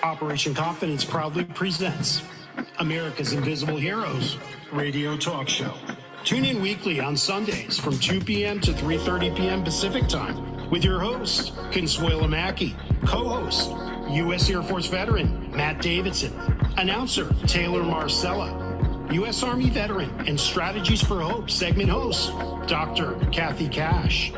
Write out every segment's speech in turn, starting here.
Operation Confidence proudly presents America's Invisible Heroes radio talk show. Tune in weekly on Sundays from 2 p.m. to 3:30 p.m. Pacific time with your host, Consuela Mackey, co-host, U.S. Air Force veteran Matt Davidson, announcer Taylor Marcella, U.S. Army veteran and Strategies for Hope segment host Dr. Kathy Cash,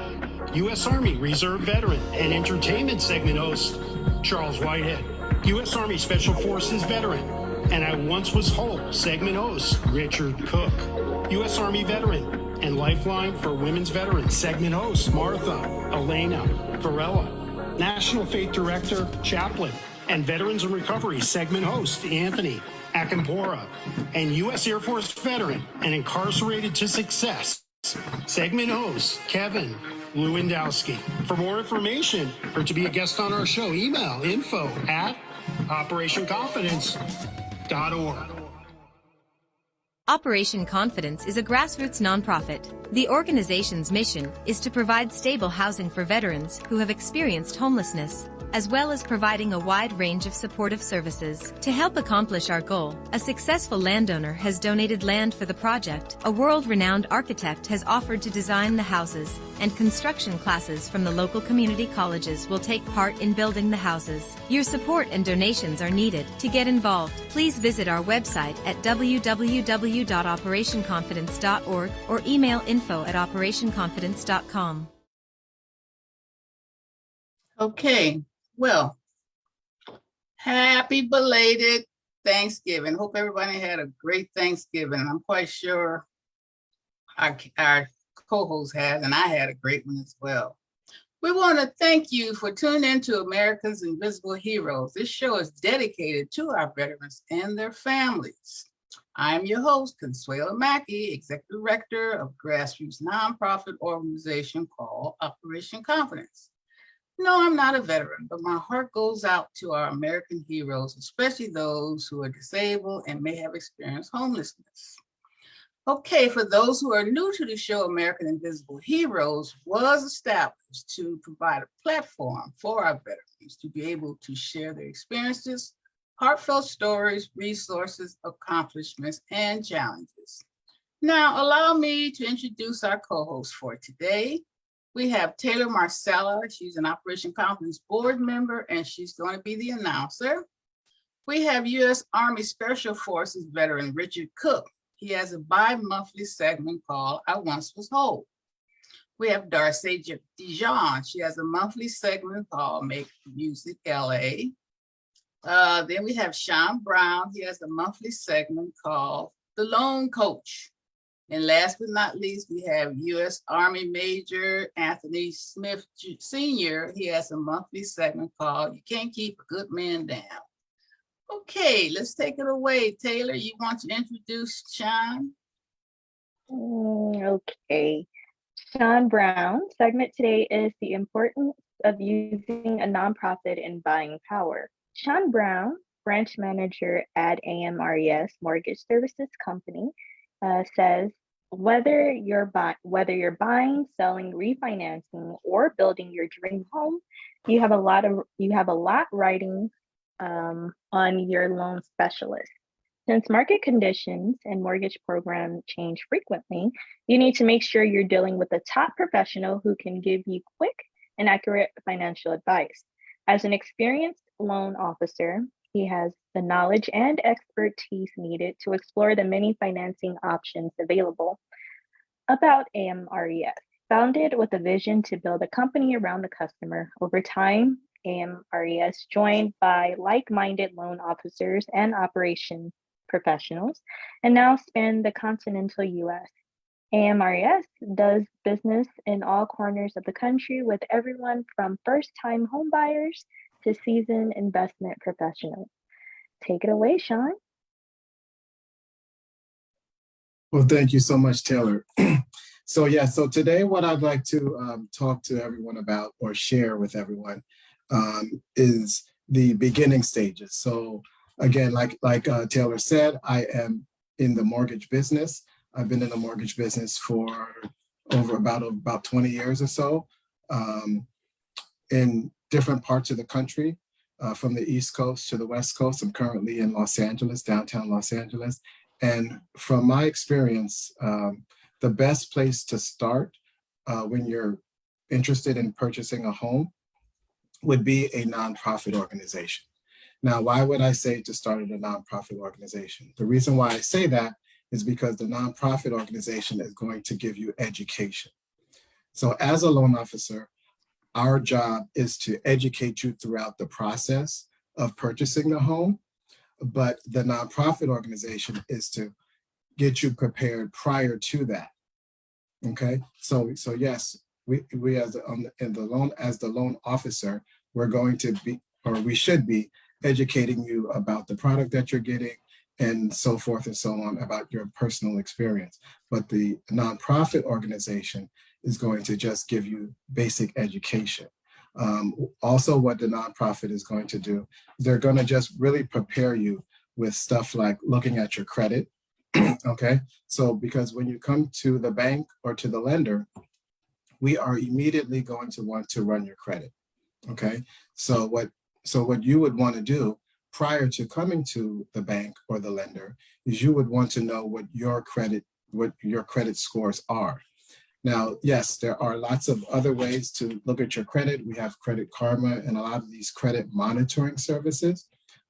U.S. Army Reserve veteran and entertainment segment host Charles Whitehead, U.S. Army Special Forces veteran and I Once Was Whole segment host Richard Cook, U.S. Army veteran and Lifeline for Women's Veterans segment host Martha Elena Varela, National Faith Director, Chaplain, and Veterans in Recovery segment host Anthony Akampora, and U.S. Air Force veteran and Incarcerated to Success segment host Kevin Lewandowski. For more information or to be a guest on our show, email info@operationconfidence.org. Operation Confidence is a grassroots nonprofit. The organization's mission is to provide stable housing for veterans who have experienced homelessness, as well as providing a wide range of supportive services. To help accomplish our goal, a successful landowner has donated land for the project, a world-renowned architect has offered to design the houses, and construction classes from the local community colleges will take part in building the houses. Your support and donations are needed. To get involved, please visit our website at www.operationconfidence.org or email info@operationconfidence.com. Okay. Well, happy belated Thanksgiving. Hope everybody had a great Thanksgiving. I'm quite sure our co-host has, and I had a great one as well. We want to thank you for tuning in to America's Invisible Heroes. This show is dedicated to our veterans and their families. I'm your host, Consuela Mackey, Executive Director of grassroots nonprofit organization called Operation Confidence. No, I'm not a veteran, but my heart goes out to our American heroes, especially those who are disabled and may have experienced homelessness. Okay, for those who are new to the show, American Invisible Heroes was established to provide a platform for our veterans to be able to share their experiences, heartfelt stories, resources, accomplishments, and challenges. Now, allow me to introduce our co-host for today. We have Taylor Marcella. She's an Operation Confidence board member, and she's going to be the announcer. We have U.S. Army Special Forces veteran Richard Cook. He has a bi-monthly segment called I Once Was Whole. We have Darcy Dijon. She has a monthly segment called Make Music LA. Then we have Sean Brown. He has a monthly segment called The Lone Coach. And last but not least, we have U.S. Army Major Anthony Smith Sr. He has a monthly segment called You Can't Keep a Good Man Down. Okay, let's take it away. Taylor, you want to introduce Sean? Okay. Sean Brown. Segment today is the importance of using a nonprofit in buying power. Sean Brown, branch manager at AMRES Mortgage Services Company, says whether you're buying, selling, refinancing, or building your dream home, you have a lot riding on your loan specialist. Since market conditions and mortgage programs change frequently, you need to make sure you're dealing with a top professional who can give you quick and accurate financial advice. As an experienced loan officer, he has the knowledge and expertise needed to explore the many financing options available. About AMRES, founded with a vision to build a company around the customer. Over time, AMRES, joined by like-minded loan officers and operation professionals, and now span the continental U.S. AMRES does business in all corners of the country with everyone from first-time homebuyers to seasoned investment professionals. Take it away, Sean. Well, thank you so much, Taylor. So today what I'd like to talk to everyone about or share with everyone is the beginning stages. So again, like Taylor said, I am in the mortgage business. I've been in the mortgage business for over about 20 years or so in different parts of the country. from the East Coast to the West Coast. I'm currently in Los Angeles, downtown Los Angeles. And from my experience, the best place to start when you're interested in purchasing a home would be a nonprofit organization. Now, why would I say to start at a nonprofit organization? The reason why I say that is because the nonprofit organization is going to give you education. So as a loan officer, our job is to educate you throughout the process of purchasing the home, but the nonprofit organization is to get you prepared prior to that. Okay, so yes, we as the loan officer, we're going to be, or we should be, educating you about the product that you're getting and so forth and so on about your personal experience. But the nonprofit organization is going to just give you basic education. Also, what the nonprofit is going to do, they're going to just really prepare you with stuff like looking at your credit. Okay, so because when you come to the bank or to the lender, we are immediately going to want to run your credit. Okay, so what you would want to do prior to coming to the bank or the lender is you would want to know what your credit scores are. Now, yes, there are lots of other ways to look at your credit. We have Credit Karma and a lot of these credit monitoring services,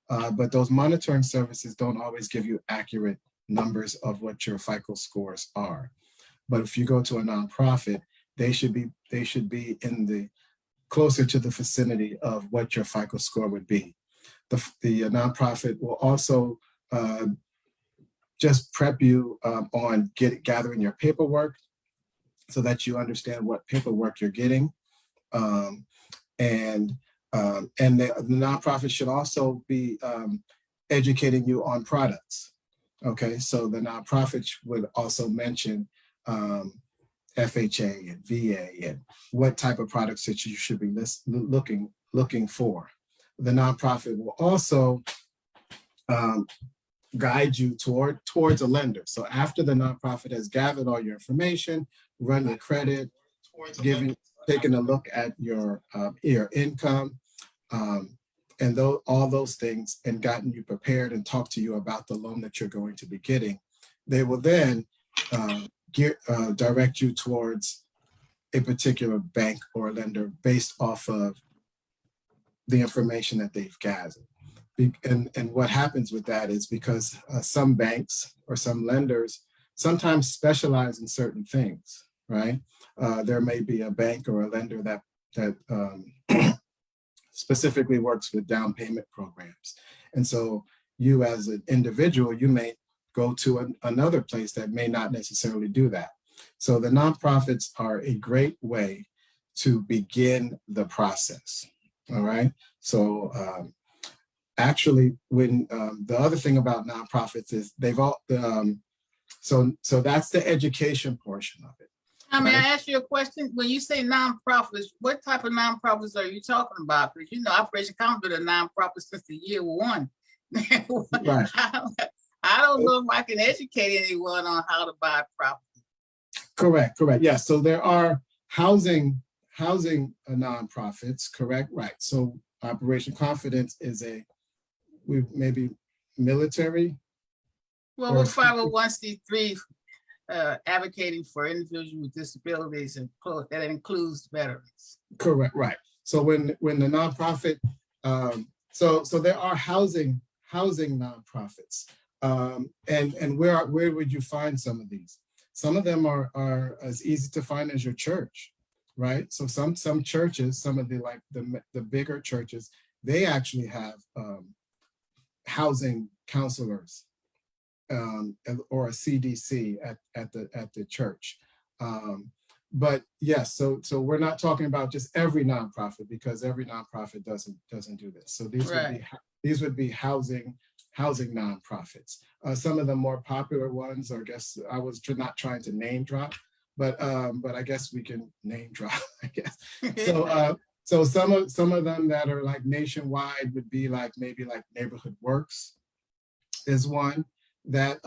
but those monitoring services don't always give you accurate numbers of what your FICO scores are. But if you go to a nonprofit, they should be in the closer to the vicinity of what your FICO score would be. The nonprofit will also just prep you on gathering your paperwork so that you understand what paperwork you're getting. And the nonprofit should also be educating you on products. Okay, so the nonprofit would also mention FHA and VA and what type of products that you should be looking for. The nonprofit will also guide you towards a lender. So after the nonprofit has gathered all your information, run your credit, taking a look at your income, and all those things, and gotten you prepared and talked to you about the loan that you're going to be getting, they will then direct you towards a particular bank or lender based off of the information that they've gathered. And what happens with that is because some banks or some lenders sometimes specialize in certain things, right? There may be a bank or a lender that specifically works with down payment programs. And so you as an individual, you may go to another place that may not necessarily do that. So the nonprofits are a great way to begin the process, all right? So actually, when the other thing about nonprofits is so that's the education portion of it. May I ask you a question? When you say nonprofits, what type of nonprofits are you talking about? Because Operation Common been a nonprofit since the year one. Right. I don't know if I can educate anyone on how to buy property. Correct. Yeah. So there are housing nonprofits. Correct. Right. So Operation Confidence is maybe military. Well, we're 501c3 advocating for individuals with disabilities, and that includes veterans. Correct. Right. So when the nonprofit, so there are housing nonprofits, and where would you find some of these? Some of them are as easy to find as your church, right? So some churches, some of the bigger churches, they actually have housing counselors or a CDC at the church. But yes, so we're not talking about just every nonprofit, because every nonprofit doesn't do this. So these would be housing nonprofits. Some of the more popular ones, or I guess I was not trying to name drop, but I guess we can name drop, I guess. So some of them that are like nationwide would be maybe Neighborhood Works is one that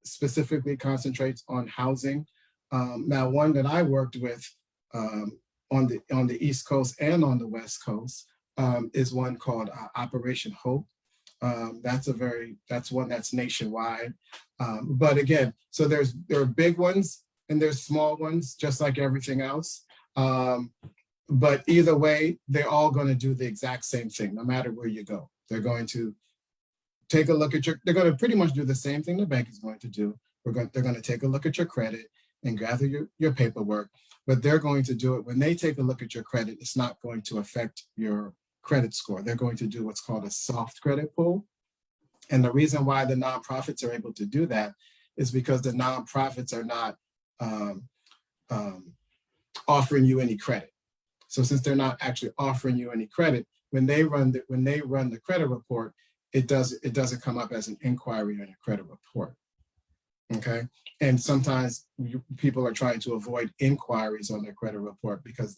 specifically concentrates on housing. Now, one that I worked with on the East Coast and on the West Coast is one called Operation Hope. That's one that's nationwide. But again, so there are big ones and there's small ones, just like everything else. But either way, they're all going to do the exact same thing, no matter where you go. They're going to take a look at they're going to pretty much do the same thing the bank is going to do. They're going to take a look at your credit and gather your paperwork, but they're going to do it. When they take a look at your credit, it's not going to affect your credit score. They're going to do what's called a soft credit pull. And the reason why the nonprofits are able to do that is because the nonprofits are not offering you any credit. So since they're not actually offering you any credit, when they run the credit report, it doesn't come up as an inquiry on your credit report. Okay, and sometimes people are trying to avoid inquiries on their credit report because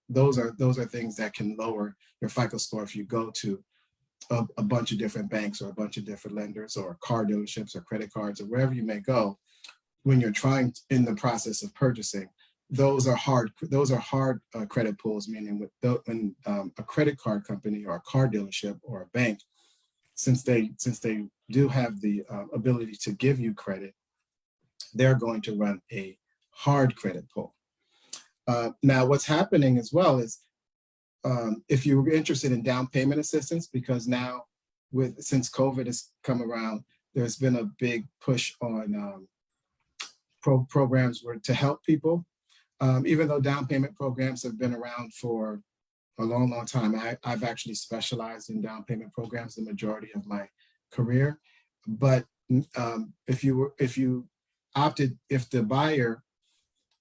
those are things that can lower your FICO score if you go to a bunch of different banks or a bunch of different lenders or car dealerships or credit cards or wherever you may go. When you're trying in the process of purchasing, those are hard credit pulls, meaning when a credit card company or a car dealership or a bank, since they do have the ability to give you credit, they're going to run a hard credit pull. Now, what's happening as well is if you're interested in down payment assistance, because now since COVID has come around, there's been a big push on programs to help people. Even though down payment programs have been around for a long, long time, I've actually specialized in down payment programs the majority of my career. But if the buyer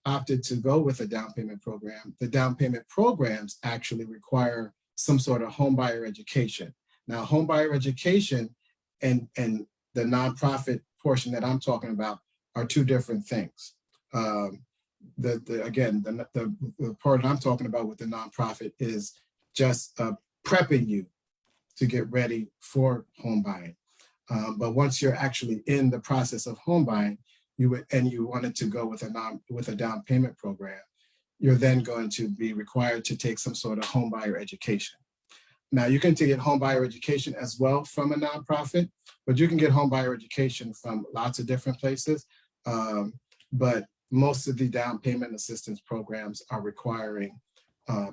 opted to go with a down payment program, the down payment programs actually require some sort of home buyer education. Now, home buyer education and the nonprofit portion that I'm talking about are two different things. The part I'm talking about with the nonprofit is just prepping you to get ready for home buying. But once you're actually in the process of home buying, you wanted to go with a down payment program, you're then going to be required to take some sort of home buyer education. Now, you can get home buyer education as well from a nonprofit, but you can get home buyer education from lots of different places. But most of the down payment assistance programs are requiring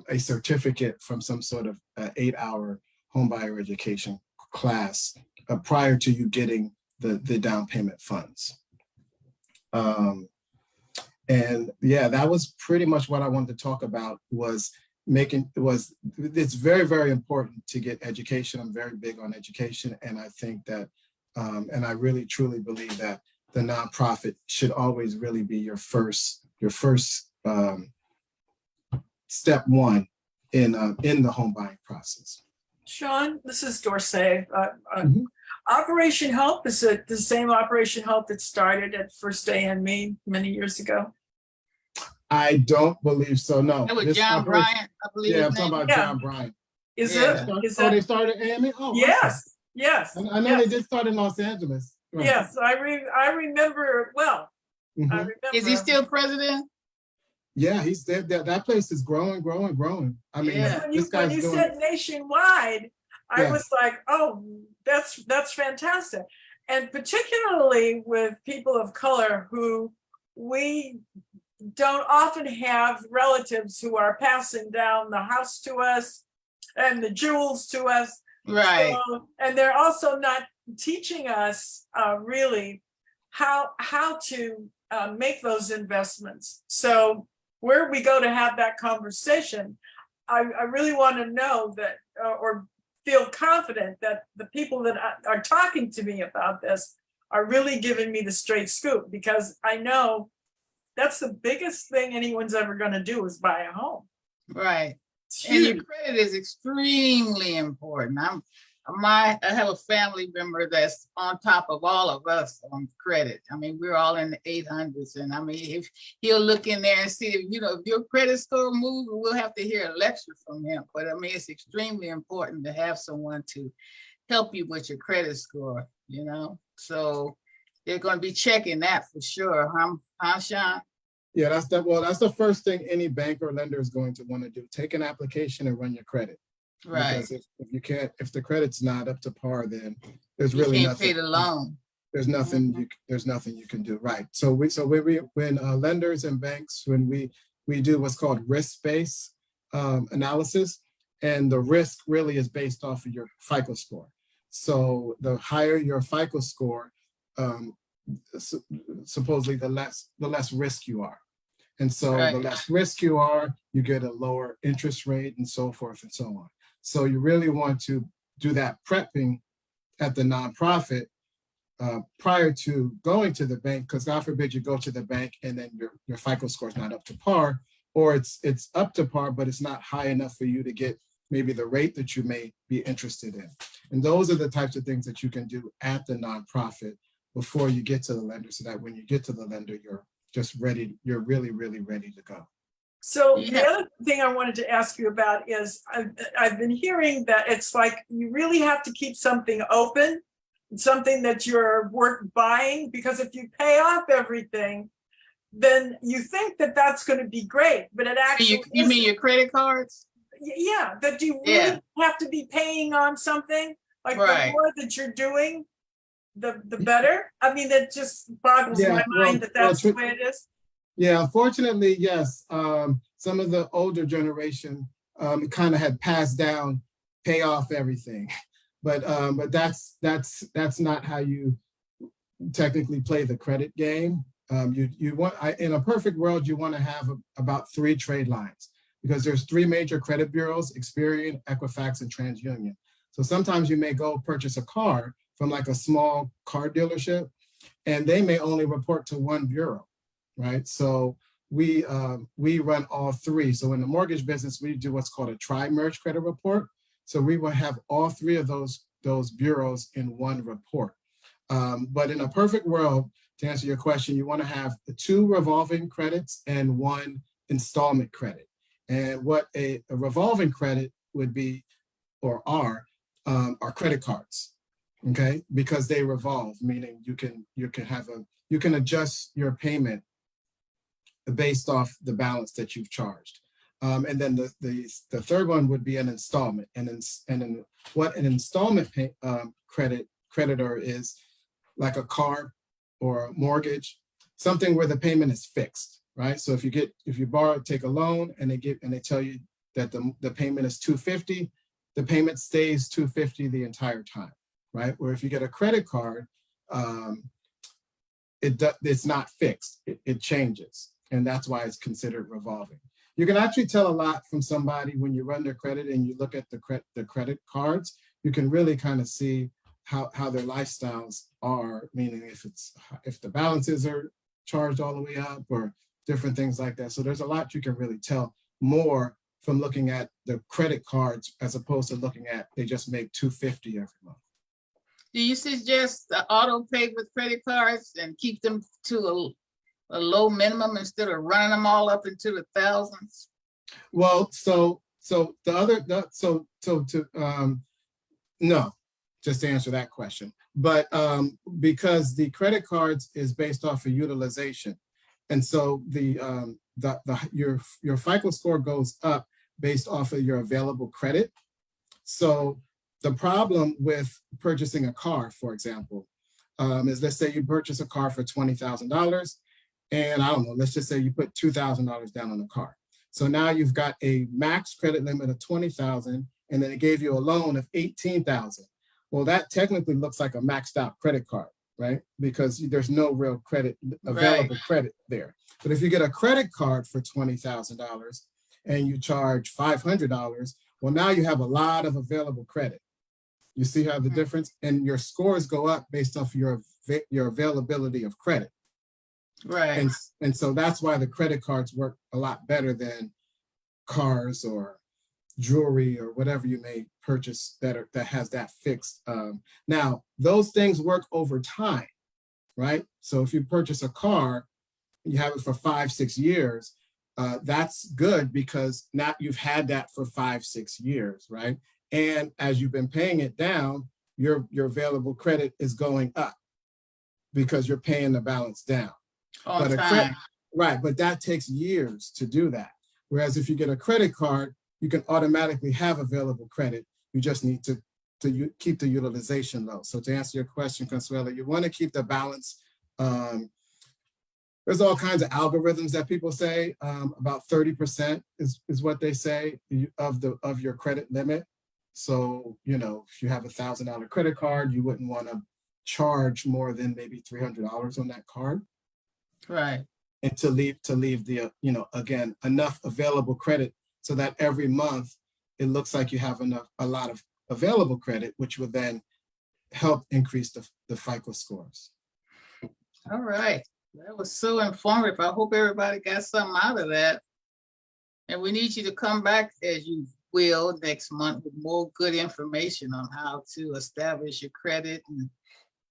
a certificate from some sort of 8-hour home buyer education class prior to you getting the down payment funds. And yeah, that was pretty much what I wanted to talk about. It's very, very important to get education. I'm very big on education, and I think that, and I really truly believe that the nonprofit should always really be your first step one in the home buying process. Sean, this is Dorsey. Operation Help, is it the same Operation Help that started at First AME many years ago? I don't believe so, no. That was John Bryant, I believe. Yeah, I'm talking about John Bryant. Is Yeah. it? They started AME? Oh, Yes, yes. I know they did start in Los Angeles. Right. Yes, I remember it well. Mhm. I remember. Is he still president? Yeah, he's there. That place is growing. I mean, Yeah. When this guy's you doing. said nationwide, I Yeah. was like, oh, that's fantastic. And particularly with people of color who we don't often have relatives who are passing down the house to us and the jewels to us. Right. So, and they're also not teaching us really how to make those investments. So where we go to have that conversation, I really want to know that or feel confident that the people that are talking to me about this are really giving me the straight scoop, because I know that's the biggest thing anyone's ever going to do is buy a home. Right. It's And your huge. credit is extremely important. I have a family member that's on top of all of us on credit. I mean, we're all in the 800s, and I mean, if he'll look in there and see if your credit score moves, we'll have to hear a lecture from him. But I mean, it's extremely important to have someone to help you with your credit score. So they're going to be checking that for sure. Huh, Sean? Yeah, that's the first thing any bank or lender is going to want to do. Take an application and run your credit. Right. Because if you can't, if the credit's not up to par, then there's You really can't nothing. pay the loan. There's nothing you can do. Right. So when lenders and banks, when we do what's called risk-based analysis, and the risk really is based off of your FICO score. So the higher your FICO score, supposedly the less risk you are. And so the less risk you are, you get a lower interest rate and so forth and so on. So you really want to do that prepping at the nonprofit prior to going to the bank, because God forbid you go to the bank and then your FICO score is not up to par, or it's up to par, but it's not high enough for you to get maybe the rate that you may be interested in. And those are the types of things that you can do at the nonprofit before you get to the lender, so that when you get to the lender, you're just ready, you're really, really ready to go. So the other thing I wanted to ask you about is I've been hearing that it's like you really have to keep something open, something that you're worth buying, because if you pay off everything, then you think that that's going to be great, but it actually you mean your credit cards? Yeah, that you really have to be paying on something. Like the more that you're doing, the better. I mean, that just boggles my mind that that's the way it is. Yeah, unfortunately, yes. Some of the older generation kind of had passed down, pay off everything, but that's not how you technically play the credit game. You want, in a perfect world, you want to have about 3 trade lines, because there's 3 major credit bureaus: Experian, Equifax, and TransUnion. So sometimes you may go purchase a car from like a small car dealership, and they may only report to 1 bureau, right? So we run all 3. So in the mortgage business, we do what's called a tri-merge credit report. So we will have all 3 of those bureaus in 1 report. But in a perfect world, to answer your question, you want to have 2 revolving credits and 1 installment credit. And what a revolving credit would be, or are credit cards, okay? Because they revolve, meaning you can adjust your payment based off the balance that you've charged. And then the third one would be an installment. And then what an installment creditor is, like a car or a mortgage, something where the payment is fixed, right? So if you take a loan and they tell you that the payment is $250, the payment stays $250 the entire time, right? Where if you get a credit card, it's not fixed, it changes. And that's why it's considered revolving. You can actually tell a lot from somebody when you run their credit and you look at the credit cards. You can really kind of see how their lifestyles are, meaning if the balances are charged all the way up or different things like that. So there's a lot you can really tell more from looking at the credit cards as opposed to looking at they just make $250 every month. Do you suggest the auto pay with credit cards and keep them to a low minimum instead of running them all up into the thousands? Well, no, just to answer that question. But because the credit cards is based off of utilization. And so your FICO score goes up based off of your available credit. So the problem with purchasing a car, for example, is, let's say you purchase a car for $20,000, and I don't know, let's just say you put $2,000 down on the car. So now you've got a max credit limit of $20,000, and then it gave you a loan of $18,000. Well, that technically looks like a maxed out credit card, right? Because there's no real credit, available credit there. But if you get a credit card for $20,000 and you charge $500, well, now you have a lot of available credit. You see how the difference? And your scores go up based off your availability of credit. Right. And so that's why the credit cards work a lot better than cars or jewelry or whatever you may purchase that has that fixed. Now, those things work over time, right? So if you purchase a car, you have it for 5-6 years, that's good because now you've had that for 5-6 years, right? And as you've been paying it down, your available credit is going up because you're paying the balance down. On time. Right, but that takes years to do that. Whereas if you get a credit card, you can automatically have available credit. You just need to keep the utilization low. So to answer your question, Consuelo, you want to keep the balance. There's all kinds of algorithms that people say. About 30% is what they say of your credit limit. So, you know, if you have $1,000 credit card, you wouldn't want to charge more than maybe $300 on that card. Right. And to leave the, you know, again, enough available credit so that every month it looks like you have a lot of available credit, which would then help increase the FICO scores. All right. That was so informative. I hope everybody got something out of that. And we need you to come back as you will next month with more good information on how to establish your credit and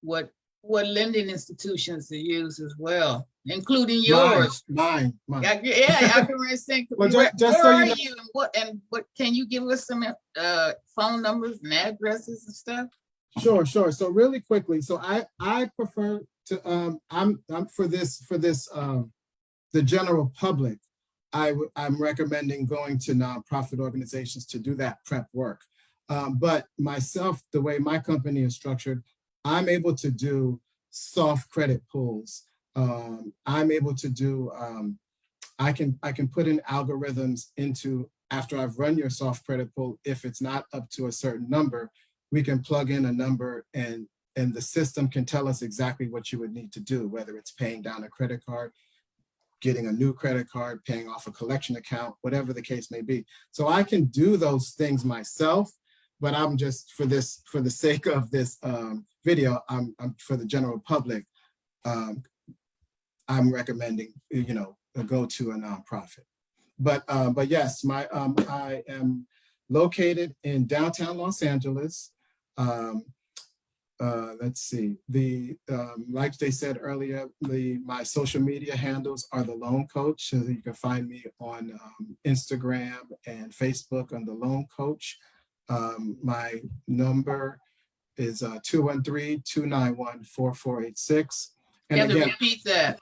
what lending institutions to use as well, including yours. Mine. Yeah, I can really think. Well, where so are you know, you and what can you give us some phone numbers and addresses and stuff? Sure. So really quickly, so I prefer to I'm for this the general public. I'm recommending going to nonprofit organizations to do that prep work. But myself, the way my company is structured, I'm able to do soft credit pulls. I'm able to do, I can put in algorithms into, after I've run your soft credit pull, if it's not up to a certain number, we can plug in a number and the system can tell us exactly what you would need to do, whether it's paying down a credit card, getting a new credit card, paying off a collection account, whatever the case may be. So I can do those things myself, but I'm just for the sake of this video, I'm for the general public, I'm recommending, you know, go to a nonprofit. But yes, I am located in downtown Los Angeles. Let's see, like they said earlier, my social media handles are the Loan Coach. So you can find me on Instagram and Facebook on the Loan Coach. My number is 213-291-4486. And You have again, to repeat that.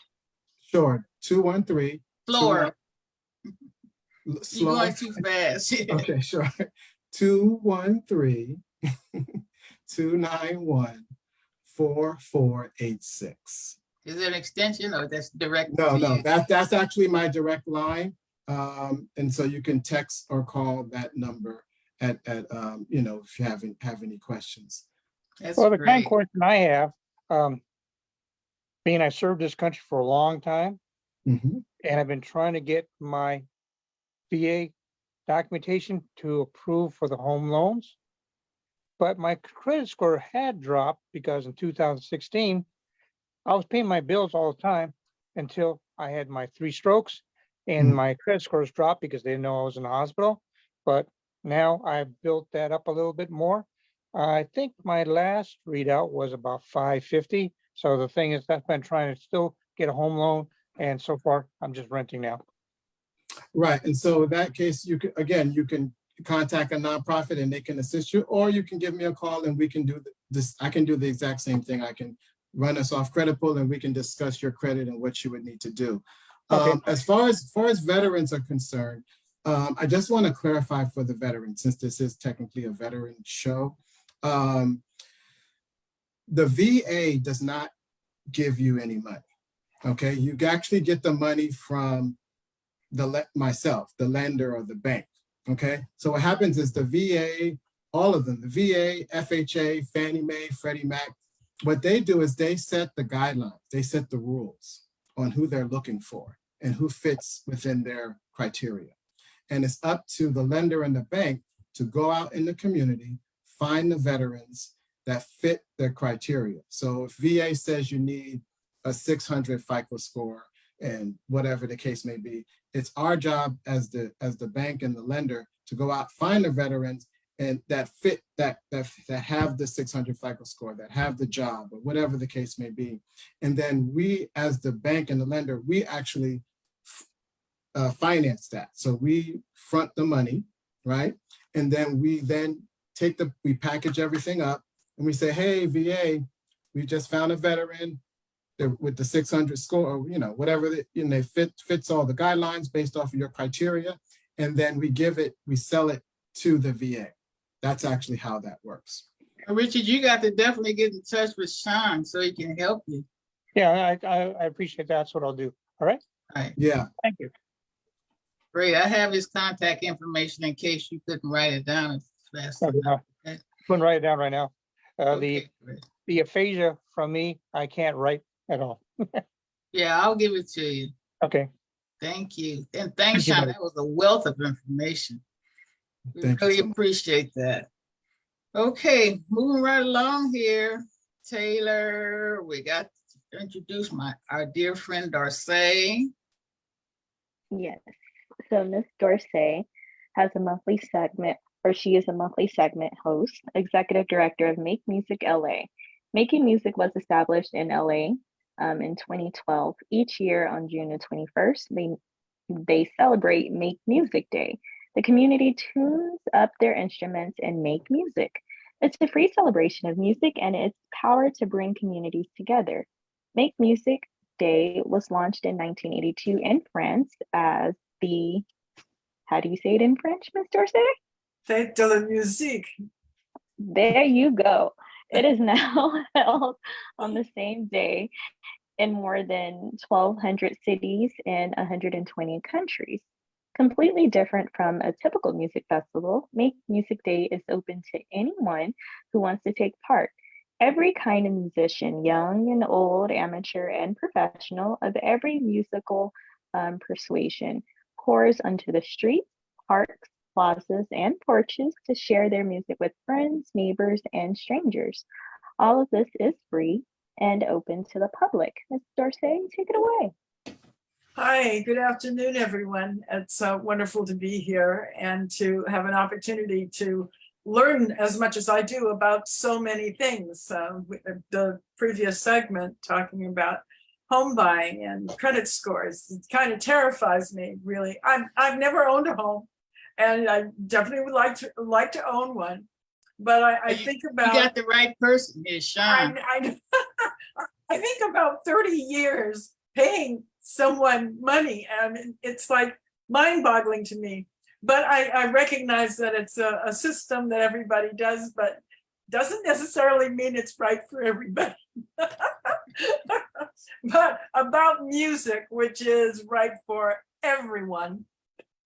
Sure, 213. Slower. You're Slow. going too fast. Okay, sure. 213-291-4486. Is there an extension or that's direct? No, that's actually my direct line. And so you can text or call that number at you know, if you have any questions. That's well, the great. kind of question I have, being I served this country for a long time, Mm-hmm. and I've been trying to get my VA documentation to approve for the home loans, but my credit score had dropped because in 2016, I was paying my bills all the time until I had my 3 strokes, and my credit scores dropped because they didn't know I was in the hospital. But now I've built that up a little bit more. I think my last readout was about 550. So the thing is, that's been trying to still get a home loan, and so far I'm just renting now. Right, and so in that case, you can contact a nonprofit and they can assist you, or you can give me a call and we can do this. I can do the exact same thing. I can run a soft credit pull and we can discuss your credit and what you would need to do. Okay. As far as veterans are concerned, I just want to clarify for the veterans, since this is technically a veteran show. The VA does not give you any money. Okay, you actually get the money from myself, the lender or the bank. Okay, so what happens is the VA, all of them, the VA, FHA, Fannie Mae, Freddie Mac, what they do is they set the guidelines, they set the rules on who they're looking for and who fits within their criteria. And it's up to the lender and the bank to go out in the community, find the veterans that fit their criteria. So if VA says you need a 600 FICO score and whatever the case may be, it's our job as the bank and the lender to go out, find the veterans and that fit, that have the 600 FICO score, that have the job or whatever the case may be. And then we, as the bank and the lender, we actually finance that. So we front the money, right? And then we we package everything up and we say, hey, VA, we just found a veteran with the 600 score, or, you know, whatever, fits all the guidelines based off of your criteria. and then we sell it to the VA. That's actually how that works. Richard, you got to definitely get in touch with Sean so he can help you. Yeah, I appreciate that. That's what I'll do. All right. All right, Yeah. Thank you. great. I have his contact information in case you couldn't write it down fast Okay, enough. now, I'm gonna write it down right now. Okay, great. The aphasia from me, I can't write at all. Yeah, I'll give it to you. Okay. Thank you. And thanks, Thank you, Sean. buddy. That was a wealth of information. We Thank you really so much. appreciate that. Okay, moving right along here. Taylor, we got to introduce our dear friend Darcy. Yes. So Miss Dorsey has a monthly segment, or she is a monthly segment host, executive director of Make Music LA. Making Music was established in LA in 2012. Each year on June the 21st, they celebrate Make Music Day. The community tunes up their instruments and make music. It's a free celebration of music and its power to bring communities together. Make Music Day was launched in 1982 in France as the, how do you say it in French, Ms. Dorsey? Fête de la musique. There you go. It is now held on the same day in more than 1,200 cities in 120 countries. Completely different from a typical music festival, Make Music Day is open to anyone who wants to take part. Every kind of musician, young and old, amateur and professional, of every musical persuasion, pours onto the streets, parks, plazas, and porches to share their music with friends, neighbors, and strangers. All of this is free and open to the public. Ms. Dorsey, take it away. Hi, good afternoon, everyone. It's wonderful to be here and to have an opportunity to learn as much as I do about so many things. The previous segment talking about home buying and credit scores, it kind of terrifies me, really. I've never owned a home, and I definitely would like to own one. But I think about— You got the right person here, Sean. I think about 30 years paying someone money, and it's like mind-boggling to me. But I recognize that it's a system that everybody does, but doesn't necessarily mean it's right for everybody. But about music, which is right for everyone.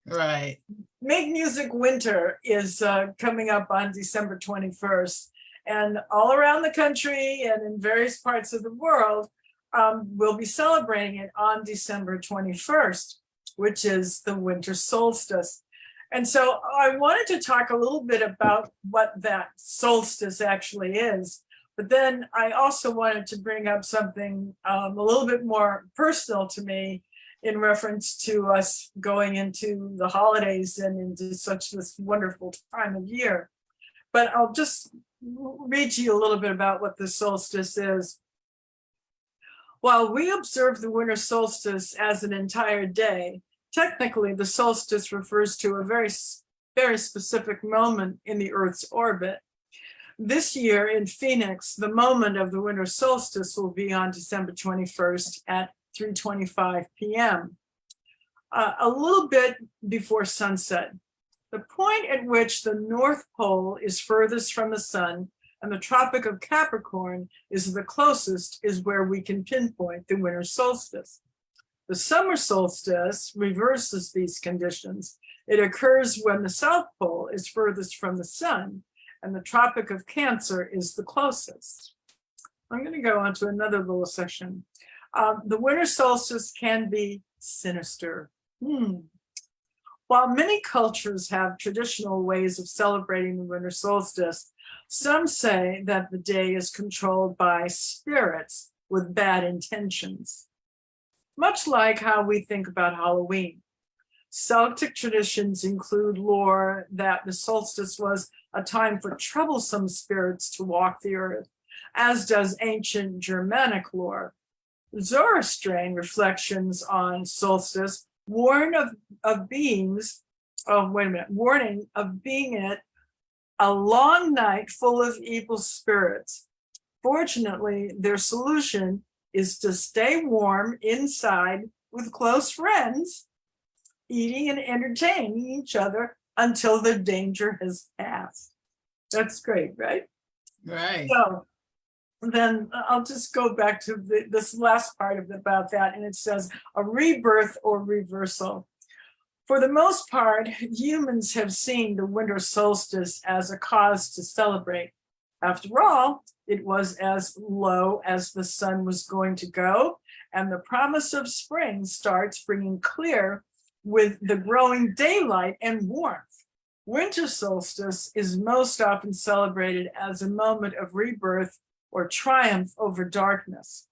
Right. Make Music Winter is coming up on December 21st. And all around the country and in various parts of the world, we'll be celebrating it on December 21st, which is the winter solstice. And so I wanted to talk a little bit about what that solstice actually is. But then I also wanted to bring up something a little bit more personal to me in reference to us going into the holidays and into such this wonderful time of year. But I'll just read to you a little bit about what the solstice is. While we observe the winter solstice as an entire day, technically the solstice refers to a very specific moment in the Earth's orbit. This year in Phoenix, the moment of the winter solstice will be on December 21st at 3:25 p.m., a little bit before sunset. The point at which the North Pole is furthest from the sun and the Tropic of Capricorn is the closest is where we can pinpoint the winter solstice. The summer solstice reverses these conditions. It occurs when the South Pole is furthest from the sun and the Tropic of Cancer is the closest. I'm going to go on to another little section. The winter solstice can be sinister. While many cultures have traditional ways of celebrating the winter solstice, some say that the day is controlled by spirits with bad intentions. Much like how we think about Halloween. Celtic traditions include lore that the solstice was a time for troublesome spirits to walk the earth, as does ancient Germanic lore. Zoroastrian reflections on solstice warning of being it a long night full of evil spirits. Fortunately, their solution is to stay warm inside with close friends eating and entertaining each other until the danger has passed. That's great, right? Right. So then I'll just go back to this last part about that, and it says a rebirth or reversal. For the most part, humans have seen the winter solstice as a cause to celebrate. After all, it was as low as the sun was going to go, and the promise of spring starts bringing clear with the growing daylight and warmth. Winter solstice is most often celebrated as a moment of rebirth or triumph over darkness.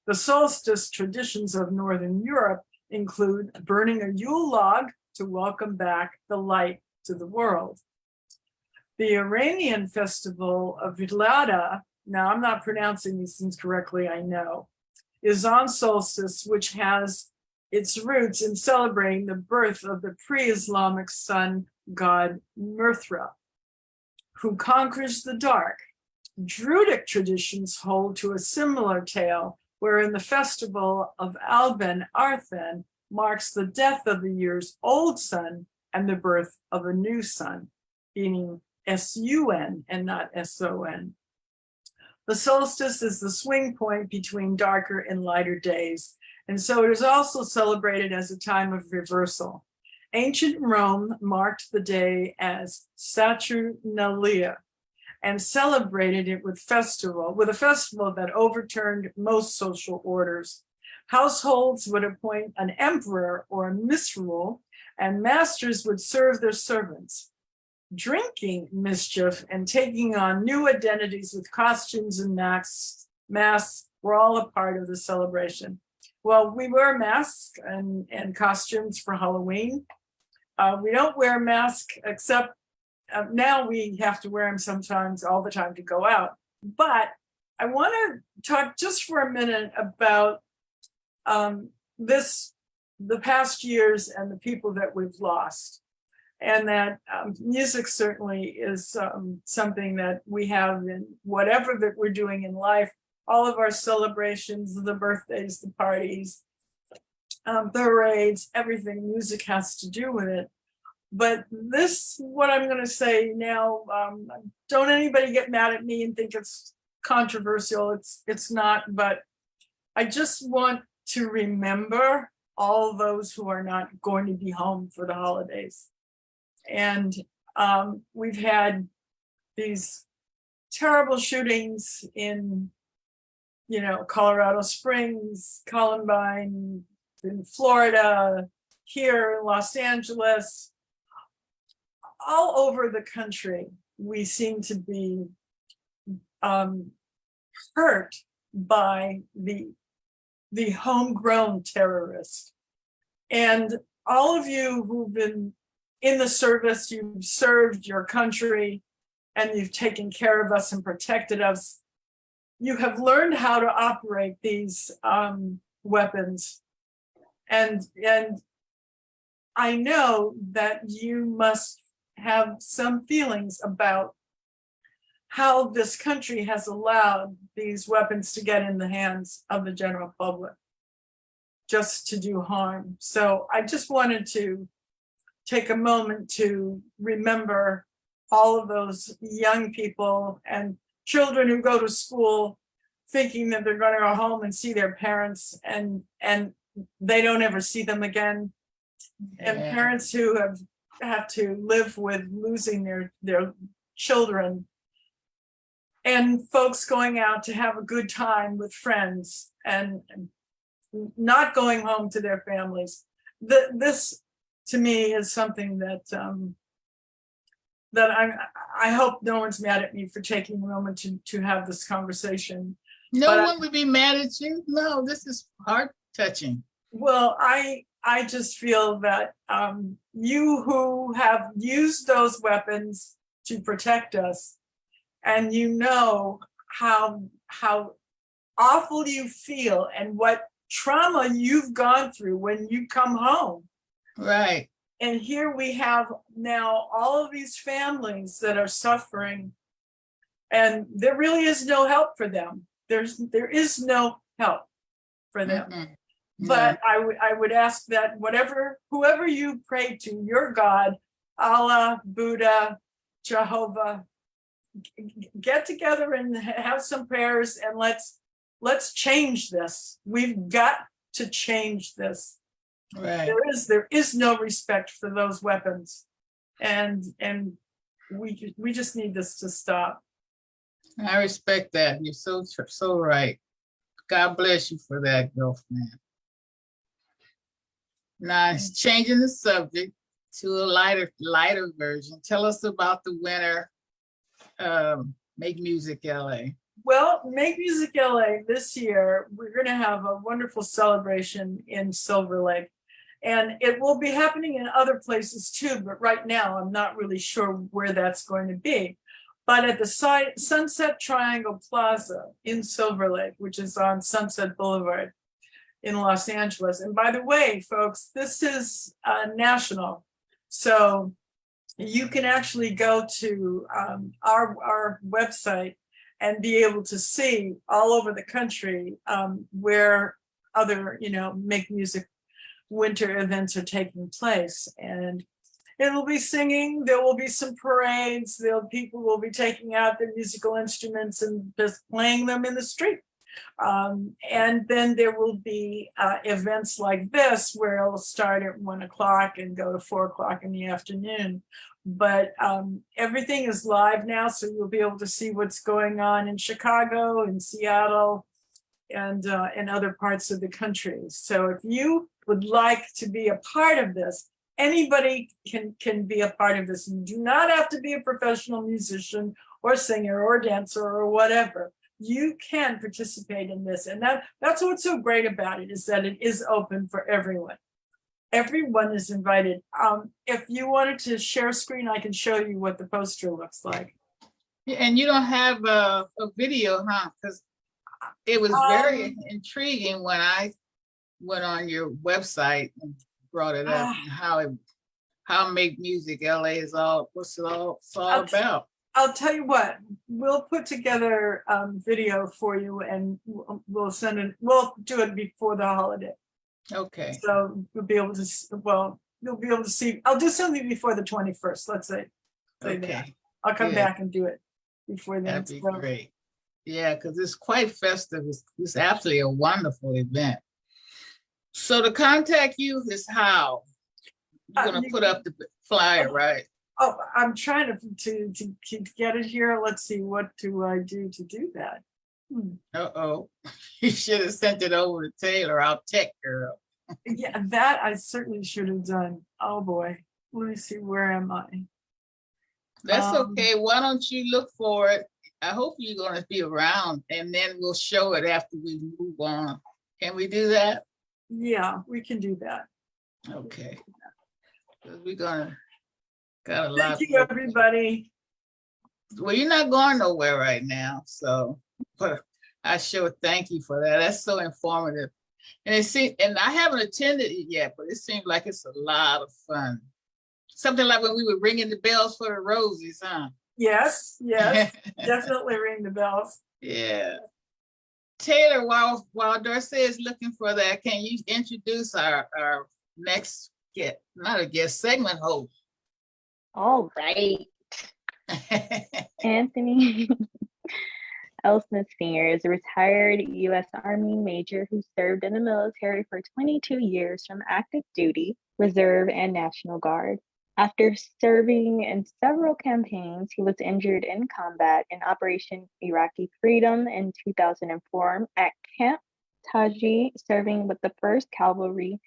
The solstice traditions of Northern Europe include burning a Yule log to welcome back the light to the world. The Iranian festival of Vlada, now I'm not pronouncing these things correctly, I know, is on solstice, which has its roots in celebrating the birth of the pre-Islamic sun god Mithra, who conquers the dark. Druidic traditions hold to a similar tale, wherein the festival of Alban Arthen marks the death of the year's old sun and the birth of a new sun, meaning S-U-N and not S-O-N. The solstice is the swing point between darker and lighter days, and so it is also celebrated as a time of reversal. Ancient Rome marked the day as Saturnalia and celebrated it with a festival that overturned most social orders. Households would appoint an emperor or a misrule, and masters would serve their servants. Drinking mischief and taking on new identities with costumes and masks were all a part of the celebration. Well, we wear masks and costumes for Halloween. We don't wear masks except now we have to wear them sometimes all the time to go out. But I want to talk just for a minute about the past years and the people that we've lost. And that music certainly is something that we have in whatever that we're doing in life, all of our celebrations, the birthdays, the parties, the parades, everything, music has to do with it. But this, what I'm going to say now, don't anybody get mad at me and think it's controversial. It's not, but I just want to remember all those who are not going to be home for the holidays. And we've had these terrible shootings in, Colorado Springs, Columbine, in Florida, here in Los Angeles, all over the country. We seem to be hurt by the homegrown terrorist. And all of you who've been in the service, you've served your country and you've taken care of us and protected us. You have learned how to operate these weapons. And I know that you must have some feelings about how this country has allowed these weapons to get in the hands of the general public, just to do harm. So I just wanted to take a moment to remember all of those young people and children who go to school thinking that they're going to go home and see their parents and they don't ever see them again. And parents who have to live with losing their children, and folks going out to have a good time with friends and not going home to their families. This to me is something that I hope no one's mad at me for taking a moment to have this conversation. No one would be mad at you. No, this is heart touching. Well, I just feel that you who have used those weapons to protect us, and you know how awful you feel and what trauma you've gone through when you come home. Right. And here we have now all of these families that are suffering, and there really is no help for them. There is no help for them. But I would ask that whoever you pray to, your God, Allah, Buddha, Jehovah, get together and have some prayers, and let's change this. We've got to change this. Right. There is no respect for those weapons, and we just need this to stop. I respect that. You're so right. God bless you for that, girlfriend. Now, it's changing the subject to a lighter version. Tell us about the winner, Make Music LA. Well, Make Music LA this year, we're going to have a wonderful celebration in Silver Lake. And it will be happening in other places too, but right now I'm not really sure where that's going to be. But at the Sunset Triangle Plaza in Silver Lake, which is on Sunset Boulevard in Los Angeles. And by the way, folks, this is national. So you can actually go to our website and be able to see all over the country where other, Make Music winter events are taking place. And it'll be singing, there will be some parades, people will be taking out their musical instruments and just playing them in the street. And then there will be events like this where it'll start at 1 o'clock and go to 4 o'clock in the afternoon. But everything is live now, so you'll be able to see what's going on in Chicago and Seattle and in other parts of the country. So if you would like to be a part of this, anybody can be a part of this. You do not have to be a professional musician or singer or dancer or whatever. You can participate in this. And that's what's so great about it, is that it is open for everyone. Everyone is invited. If you wanted to share a screen, I can show you what the poster looks like. And you don't have a video, huh? Because it was very intriguing when I went on your website and brought it up, and how Make Music LA is what's it all about. I'll tell you what, we'll put together video for you, and we'll send it. We'll do it before the holiday. Okay. So you'll be able to. Well, you'll be able to see. I'll do something before the 21st. Let's say. Okay. That. I'll come back and do it before then. That'd be great. Yeah, because it's quite festive. It's absolutely a wonderful event. So to contact you is how? You're gonna put up the flyer, right? Oh, I'm trying to get it here. Let's see, what do I do to do that? Uh-oh. You should have sent it over to Taylor, our tech girl. Yeah, that I certainly should have done. Oh boy. Let me see, where am I? That's okay. Why don't you look for it? I hope you're gonna be around, and then we'll show it after we move on. Can we do that? Yeah, we can do that. Okay. We're got a lot. Thank you, everybody. Well, you're not going nowhere right now, so but I sure thank you for that. That's so informative. And I haven't attended it yet, but it seems like it's a lot of fun. Something like when we were ringing the bells for the roses, huh? Yes, definitely ring the bells. Yeah. Taylor, while Darcy is looking for that, can you introduce our next segment host? All right. Anthony L. Smith Sr. is a retired U.S. Army major who served in the military for 22 years from active duty, reserve, and National Guard. After serving in several campaigns, he was injured in combat in Operation Iraqi Freedom in 2004 at Camp Taji, serving with the 1st Cavalry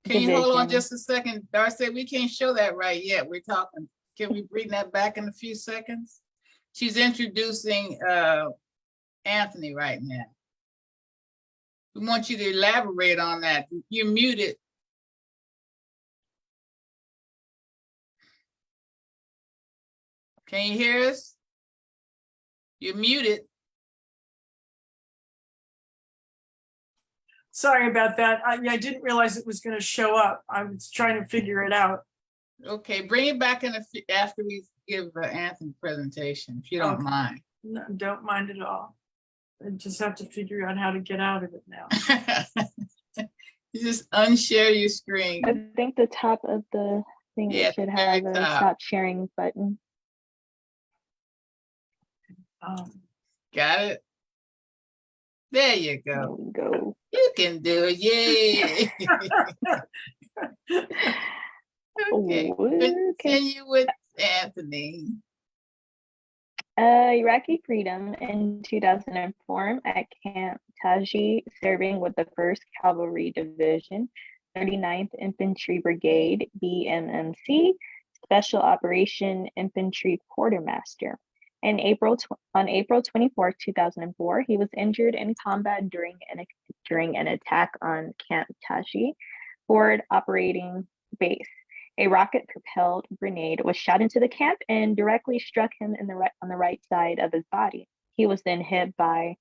Can Division. you hold on just a second? Darcy, we can't show that right yet. We're talking. Can we bring that back in a few seconds? She's introducing Anthony right now. We want you to elaborate on that. You're muted. Can you hear us? You're muted. Sorry about that. I didn't realize it was going to show up. I was trying to figure it out. Okay, bring it back in after we give Anthony presentation, if you don't mind. No, don't mind at all. I just have to figure out how to get out of it now. You just unshare your screen. I think the top of the thing Yeah, should the very have a top. stop sharing button. Got it? There you There go. we go. You can do it. Yay. Okay. Okay. Continue with Anthony. Iraqi freedom in 2004 at Camp Taji, serving with the 1st Cavalry Division, 39th Infantry Brigade, BMMC, Special Operation Infantry Quartermaster. On April 24, 2004, he was injured in combat during an attack on Camp Taji forward operating base. A rocket-propelled grenade was shot into the camp and directly struck him on the right side of his body. He was then hit by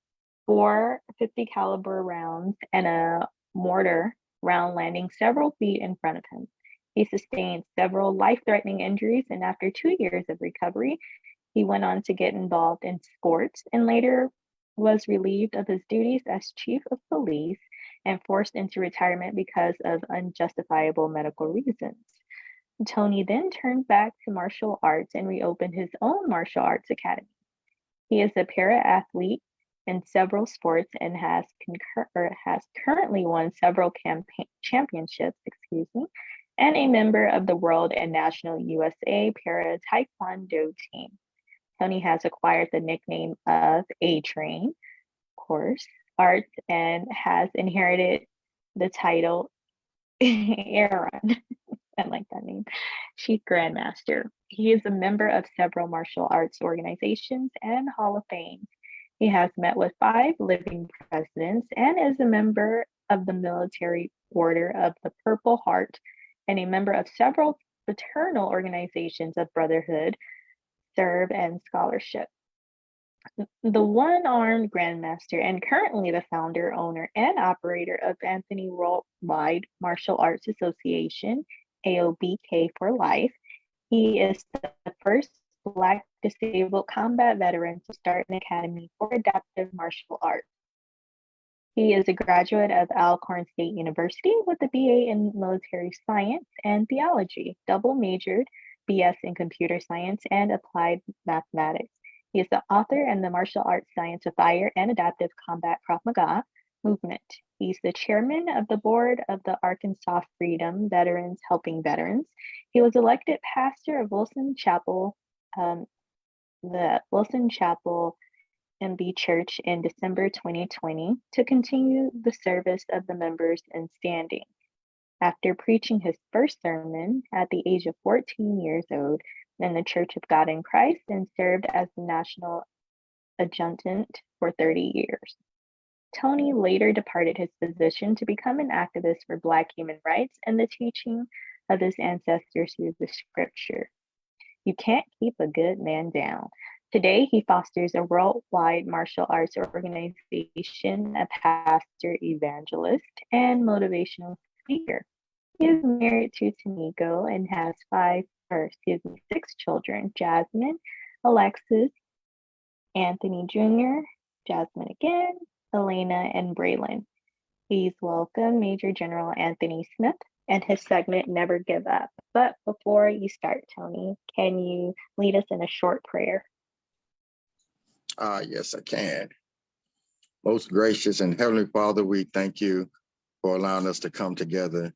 4 .50 caliber rounds and a mortar round landing several feet in front of him. He sustained several life-threatening injuries, and after 2 years of recovery, he went on to get involved in sports and later was relieved of his duties as chief of police and forced into retirement because of unjustifiable medical reasons. Tony then turned back to martial arts and reopened his own martial arts academy. He is a para-athlete in several sports and has currently won several championships, and a member of the World and National USA Para Taekwondo team. Tony has acquired the nickname of A-Train, of course, arts, and has inherited the title Aaron. I like that name. Chief Grandmaster. He is a member of several martial arts organizations and Hall of Fame. He has met with 5 living presidents and is a member of the Military Order of the Purple Heart and a member of several fraternal organizations of brotherhood, serve, and scholarship. The one-armed Grandmaster and currently the founder, owner, and operator of Anthony Worldwide Martial Arts Association, AOBK for Life. He is the first Black disabled combat veteran to start an academy for adaptive martial arts. He is a graduate of Alcorn State University with a BA in military science and theology, double majored BS in computer science and applied mathematics. He is the author and the martial arts science of fire and adaptive combat Krav Maga movement. He's the chairman of the board of the Arkansas Freedom Veterans Helping Veterans. He was elected pastor of Wilson Chapel, the Wilson Chapel MB Church in December 2020 to continue the service of the members in standing. After preaching his first sermon at the age of 14 years old in the Church of God in Christ and served as the national adjutant for 30 years. Tony later departed his position to become an activist for Black human rights and the teaching of his ancestors through the scripture. You can't keep a good man down. Today, he fosters a worldwide martial arts organization, a pastor, evangelist, and motivational speaker. He is married to Taniko and has 6 children: Jasmine, Alexis, Anthony Jr., Jasmine again, Elena, and Braylon. Please welcome Major General Anthony Smith and his segment, Never Give Up. But before you start, Tony, can you lead us in a short prayer? Yes, I can. Most gracious and Heavenly Father, we thank you for allowing us to come together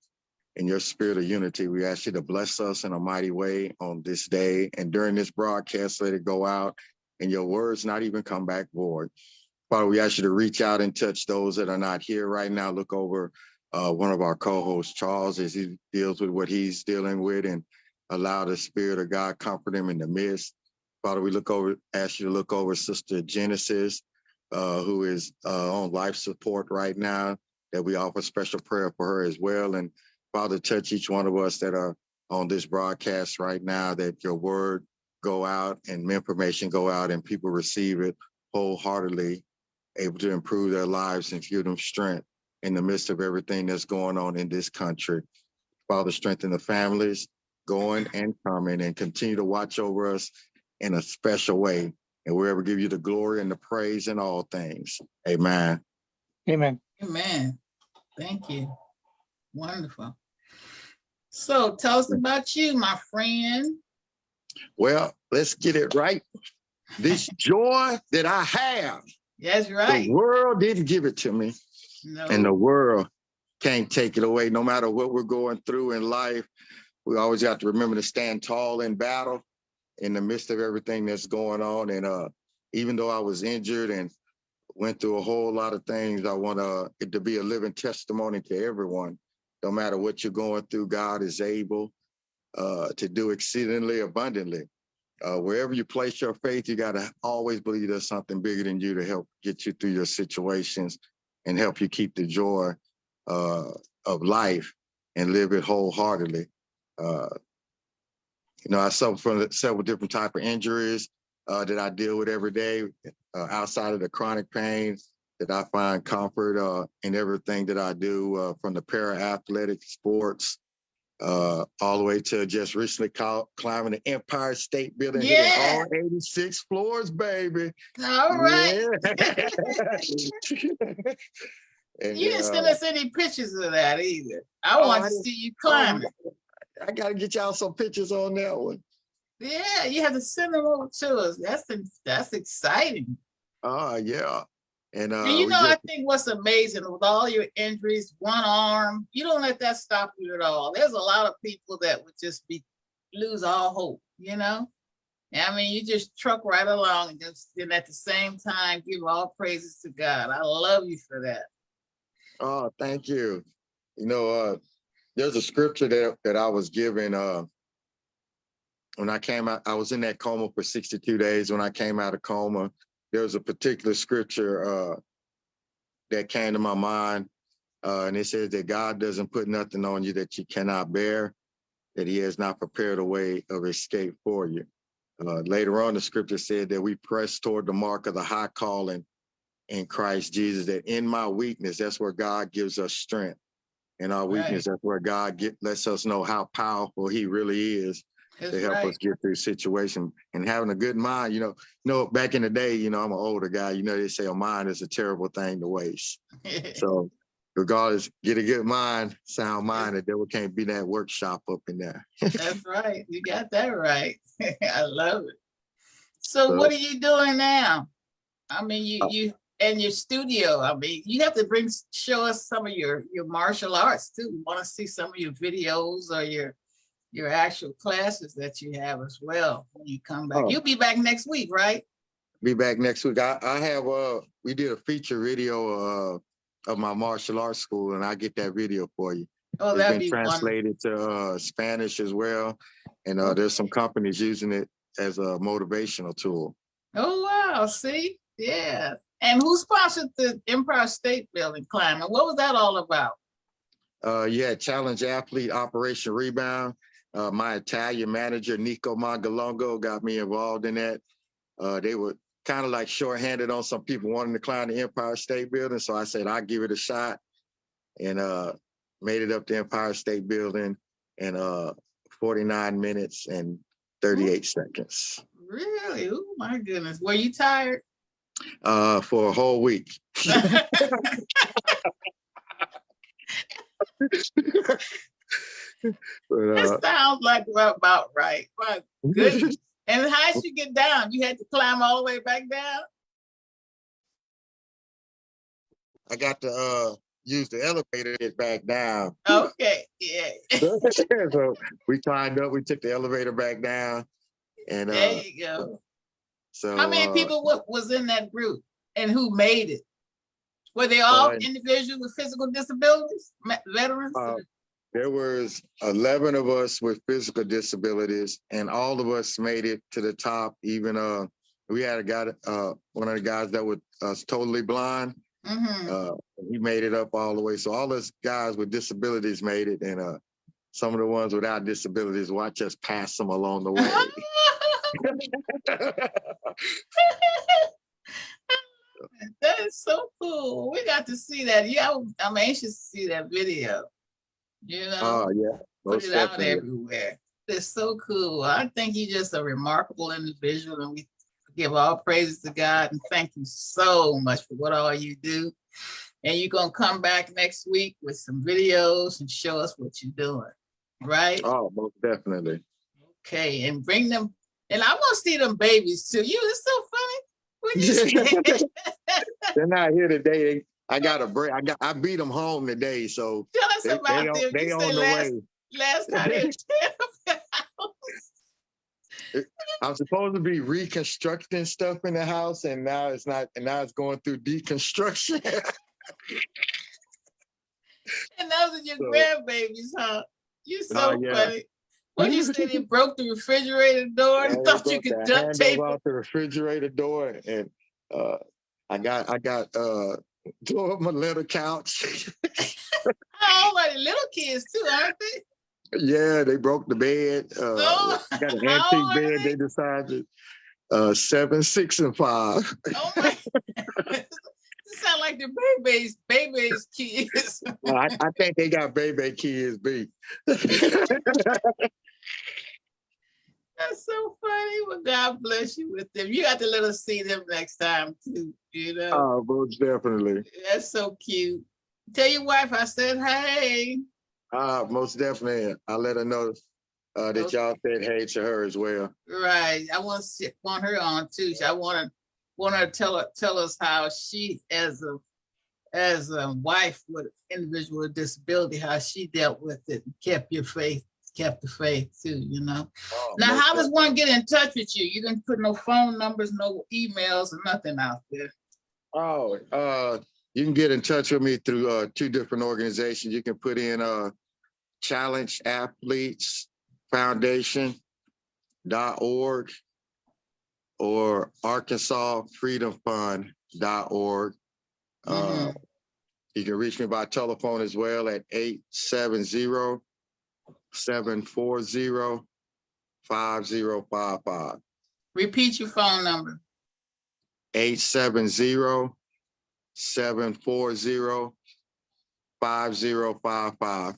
in your spirit of unity. We ask you to bless us in a mighty way on this day and during this broadcast. Let it go out and your words not even come back void. Father, we ask you to reach out and touch those that are not here right now. Look over one of our co-hosts, Charles, as he deals with what he's dealing with, and allow the Spirit of God comfort him in the midst. Father, we ask you to look over Sister Genesis, who is on life support right now, that we offer special prayer for her as well. And Father, touch each one of us that are on this broadcast right now, that your word go out and information go out and people receive it wholeheartedly, able to improve their lives and give them strength in the midst of everything that's going on in this country. Father, strengthen the families going and coming, and continue to watch over us in a special way. And we'll ever give you the glory and the praise in all things. Amen. Amen. Amen. Thank you. Wonderful. So tell us about you, my friend. Well, let's get it right. This joy that I have, That's the right. world didn't give it to me, and the No, world can't take it away. No matter what we're going through in life, we always have to remember to stand tall in battle in the midst of everything that's going on. And even though I was injured and went through a whole lot of things, I want it to be a living testimony to everyone. No matter what you're going through, God is able to do exceedingly abundantly. Wherever you place your faith, you got to always believe there's something bigger than you to help get you through your situations and help you keep the joy of life and live it wholeheartedly. I suffer from several different types of injuries that I deal with every day outside of the chronic pain, that I find comfort in everything that I do, from the para-athletic sports all the way to just recently climbing the Empire State Building, hitting all 86 floors, baby. all right. Yeah. And, You didn't send us any pictures of that either. I want to see you oh, climbing. I got to get y'all some pictures on that one. Yeah, you have to send them over to us. That's exciting. Yeah. And I think what's amazing with all your injuries, one arm, you don't let that stop you at all. There's a lot of people that would just lose all hope, I mean, you just truck right along and at the same time give all praises to God. I love you for that. Oh, thank you. There's a scripture that I was given when I came out. I was in that coma for 62 days. When I came out of coma, there was a particular scripture that came to my mind, and it says that God doesn't put nothing on you that you cannot bear, that he has not prepared a way of escape for you. Later on, the scripture said that we press toward the mark of the high calling in Christ Jesus, that in my weakness, that's where God gives us strength. In our weakness, that's where God lets us know how powerful he really is to help us get through situation. And having a good mind, back in the day, I'm an older guy, they say a mind is a terrible thing to waste. So regardless, get a good mind, sound mind, the devil can't be that workshop up in there. That's right. You got that right. I love it. So what are you doing now? I mean, you in your studio. I mean, you have to show us some of your martial arts too. We want to see some of your videos or your actual classes that you have as well when you come back. You'll be back next week, right? Be back next week. I have we did a feature video of my martial arts school, and I get that video for you. Oh, it's been translated to Spanish as well, and there's some companies using it as a motivational tool. Oh wow! See, yeah. And who sponsored the Empire State Building climbing? What was that all about? Challenge Athlete Operation Rebound. My Italian manager, Nico Mangalongo, got me involved in that. They were kind of like shorthanded on some people wanting to climb the Empire State Building. So I said, I'll give it a shot, and made it up the Empire State Building in 49 minutes and 38 seconds. Really? Oh my goodness. Were you tired? For a whole week. That sounds like about right. My goodness. And how did you get down? You had to climb all the way back down? I got to use the elevator to get back down. Okay, yeah. So we climbed up, we took the elevator back down. And there you go. So how many people was in that group and who made it? Were they all individuals with physical disabilities, veterans? There was 11 of us with physical disabilities, and all of us made it to the top. Even we had a guy, one of the guys that was totally blind. He made it up all the way. So all us guys with disabilities made it, and some of the ones without disabilities, watch us pass them along the way. That is so cool. We got to see that. Yeah, I'm anxious to see that video. Oh yeah, put it out everywhere. It's so cool. I think you're just a remarkable individual, and we give all praises to God and thank you so much for what all you do. And you're gonna come back next week with some videos and show us what you're doing, right? Oh, most definitely. Okay, and bring them. And I want to see them babies too. It's so funny when you say. They're not here today. I got a break. I beat them home today, so Tell us about them. they You on said the way. last time they were I'm supposed to be reconstructing stuff in the house, and now it's not. And now it's going through deconstruction. and those are your So, grandbabies, huh? You so yeah. funny. What you said they broke the refrigerator door and thought you could duct tape out it. the refrigerator door, and I got tore up my little couch. Oh, my little kids too, aren't they? Yeah, they broke the bed. I got an How old antique are bed. they? They decided 7, 6, and 5. Oh my! This sound like the baby's kids. I think they got baby kids beat. That's so funny. Well, God bless you with them. You got to let us see them next time too. You know. Oh, most definitely. That's so cute. Tell your wife I said hey. Most definitely. I'll let her know that y'all said hey to her as well. Right. I want her on too. I want her to tell us how she, as a wife with individual with disability, how she dealt with it and kept the faith too, you know. Oh, Now, how does definitely. one get in touch with you? You didn't put no phone numbers, no emails, or nothing out there. Oh, you can get in touch with me through 2 different organizations. You can put in Challenge Athletes Foundation.org or ArkansasFreedomFund.org. You can reach me by telephone as well at 870-740-5055. Repeat your phone number. 870-740-5055.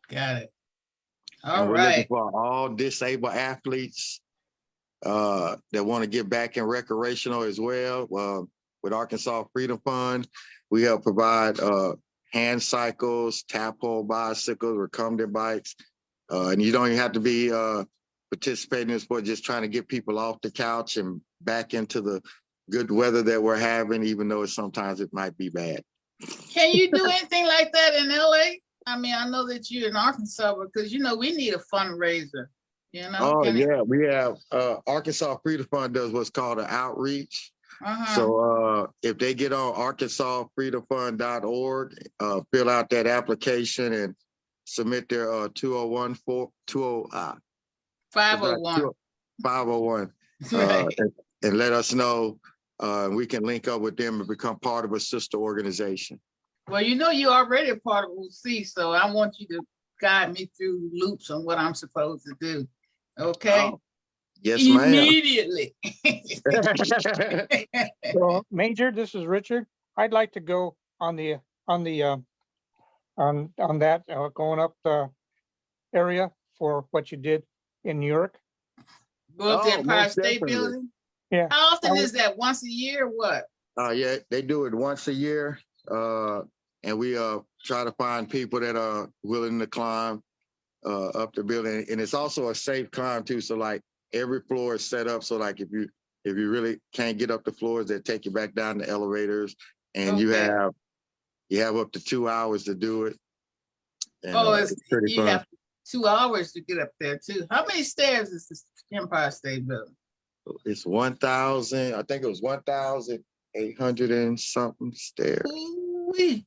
Got it. And All we're looking right. for all disabled athletes that want to get back in recreational as well. With Arkansas Freedom Fund, we help provide hand cycles, tap-pole bicycles, recumbent bikes. And you don't even have to be participating in the sport, just trying to get people off the couch and back into the good weather that we're having, even though sometimes it might be bad. Can you do anything like that in LA? I mean, I know that you're in Arkansas because, you know, we need a fundraiser, you know? Oh, yeah, we have Arkansas Freedom Fund does what's called an outreach. So if they get on ArkansasFreedomFund.org, fill out that application and submit their 501. 501 and let us know. We can link up with them and become part of a sister organization. Well, you know, you're already a part of OC, so I want you to guide me through loops on what I'm supposed to do. Okay? Oh, yes, ma'am. Immediately. So, Major, this is Richard. I'd like to go on that going up the area for what you did in New York. Go up to Empire most State definitely. Building? Yeah. How often is that? Once a year or what? Yeah, they do it once a year. And we try to find people that are willing to climb up the building. And it's also a safe climb too. So like every floor is set up. So like if you really can't get up the floors, they take you back down the elevators, and you have up to 2 hours to do it. And, it's pretty fun. Have 2 hours to get up there too. How many stairs is this Empire State Building? It's 1,000. I think it was 1,800 and something stairs. Ooh-wee.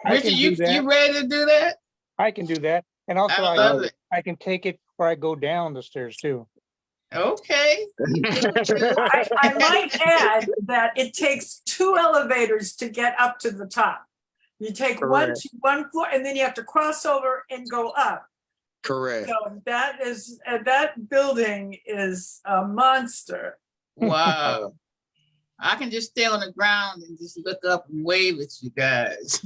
Richard, you ready to do that? I can do that. And also I can take it where I go down the stairs too. Okay. I might add that it takes 2 elevators to get up to the top. You take one floor and then you have to cross over and go up. Correct. So that building is a monster. Wow. I can just stay on the ground and just look up and wave at you guys.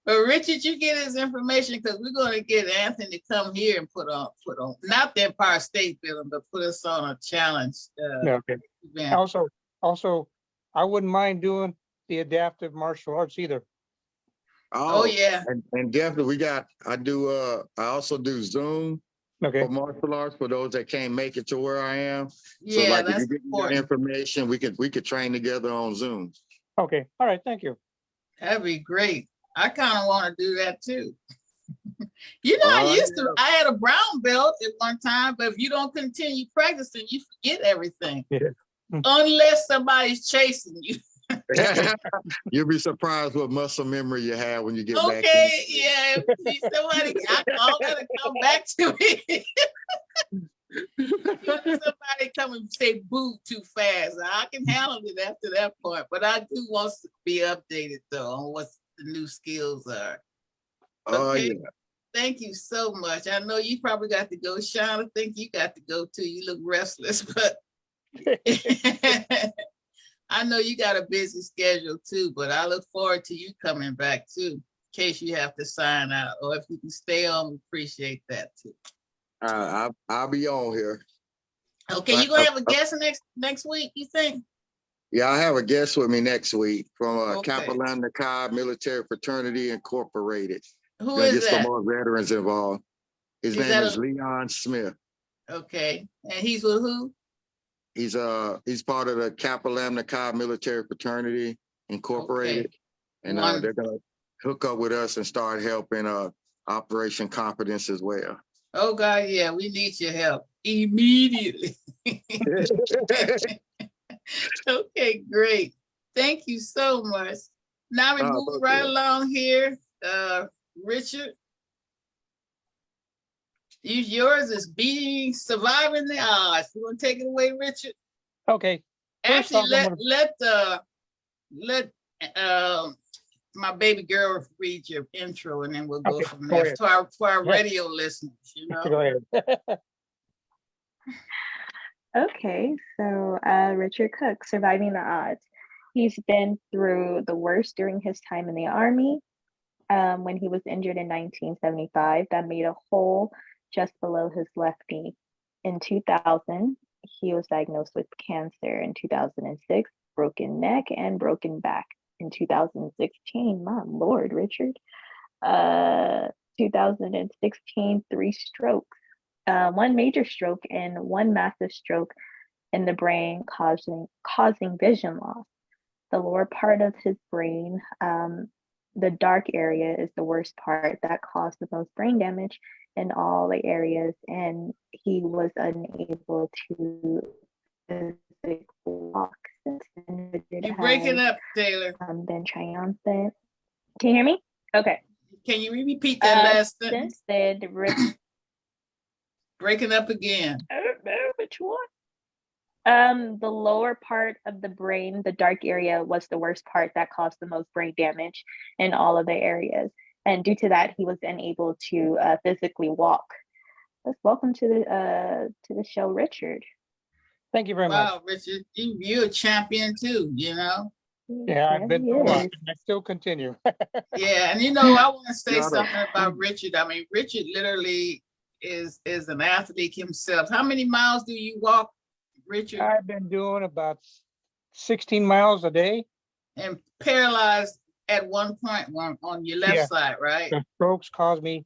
But Richard, you get his information because we're going to get Anthony to come here and put on, not the Empire State Building, but put us on a challenge Yeah, okay. event. Also, I wouldn't mind doing the adaptive martial arts either. Oh, yeah. And definitely I also do Zoom Okay. for martial arts for those that can't make it to where I am. So Yeah, like if that's you get me that important. information, we could train together on Zoom. Okay. All right. Thank you. That'd be great. I kind of want to do that too. You know, I had a brown belt at one time, but if you don't continue practicing, you forget everything. Yeah. Unless somebody's chasing you. You'll be surprised what muscle memory you have when you get back. Okay, yeah. See, all gotta come back to me. Somebody come and say boo too fast. I can handle it after that point, but I do want to be updated though on what the new skills are. Okay. Yeah. Thank you so much. I know you probably got to go. Sean, I think you got to go too. You look restless, but I know you got a busy schedule too, but I look forward to you coming back too, in case you have to sign out, or if you can stay on, we appreciate that too. I'll be on here. Okay, you gonna have a guest next week, you think? Yeah, I have a guest with me next week from Okay. Kappa Lambda Chi Military Fraternity Incorporated. Who is get that? Some more veterans involved. His name is Leon Smith. Okay, and he's with who? He's part of the Kappa Lambda Chi Military Fraternity Incorporated, Okay. and they're gonna hook up with us and start helping Operation Confidence as well. Oh God, yeah, we need your help immediately. Okay, great. Thank you so much. Now we're moving right along here. Richard, yours is surviving the odds. You want to take it away, Richard? Okay. Actually, let my baby girl read your intro, and then we'll go from there to our radio listeners. You know. Go ahead. Okay, so Richard Cook, surviving the odds. He's been through the worst during his time in the Army. When he was injured in 1975, that made a hole just below his left knee. In 2000, he was diagnosed with cancer. In 2006, broken neck and broken back. In 2016, my Lord, Richard. 2016, 3 strokes. 1 major stroke and 1 massive stroke in the brain causing vision loss. The lower part of his brain, the dark area, is the worst part that caused the most brain damage in all the areas, and he was unable to physically walk since then. You're breaking up, Taylor. Been triumphant. Can you hear me? Okay. Can you repeat that last sentence? Since then, breaking up again. I don't know which one. The lower part of the brain, the dark area, was the worst part that caused the most brain damage in all of the areas. And due to that, he was unable to physically walk. Welcome to the show, Richard. Thank you very much. Wow, Richard, you're a champion too, you know? Yeah, I've been through a lot. I still continue. Yeah, and you know, I want to say something about Richard. I mean, Richard literally is an athlete himself. How many miles do you walk, Richard? I've been doing about 16 miles a day. And paralyzed at one point on your left side, right? The strokes caused me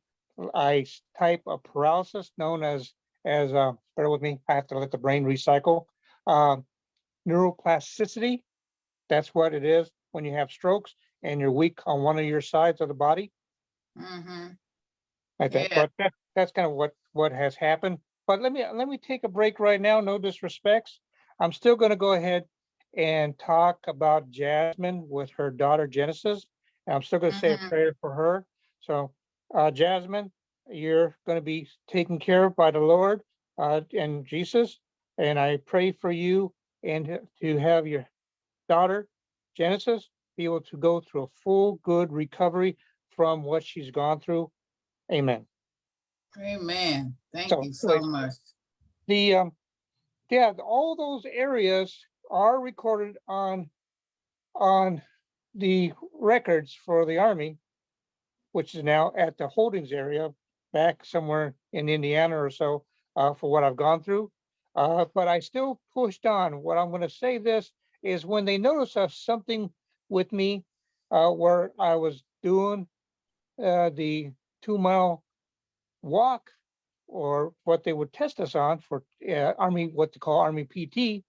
a type of paralysis known as bear with me, I have to let the brain recycle. Neuroplasticity. That's what it is when you have strokes and you're weak on one of your sides of the body. Mm-hmm. Like that. But that's kind of what has happened. But let me take a break right now. No disrespects. I'm still going to go ahead and talk about Jasmine with her daughter Genesis. And I'm still going to say a prayer for her. So Jasmine, you're going to be taken care of by the Lord and Jesus. And I pray for you and to have your daughter Genesis be able to go through a full good recovery from what she's gone through. Amen. Amen. Thank you so much. All those areas are recorded on the records for the Army, which is now at the holdings area back somewhere in Indiana or so, for what I've gone through. But I still pushed on. What I'm going to say this is when they noticed something with me, where I was doing the 2 mile walk, or what they would test us on for Army, what they call Army PT,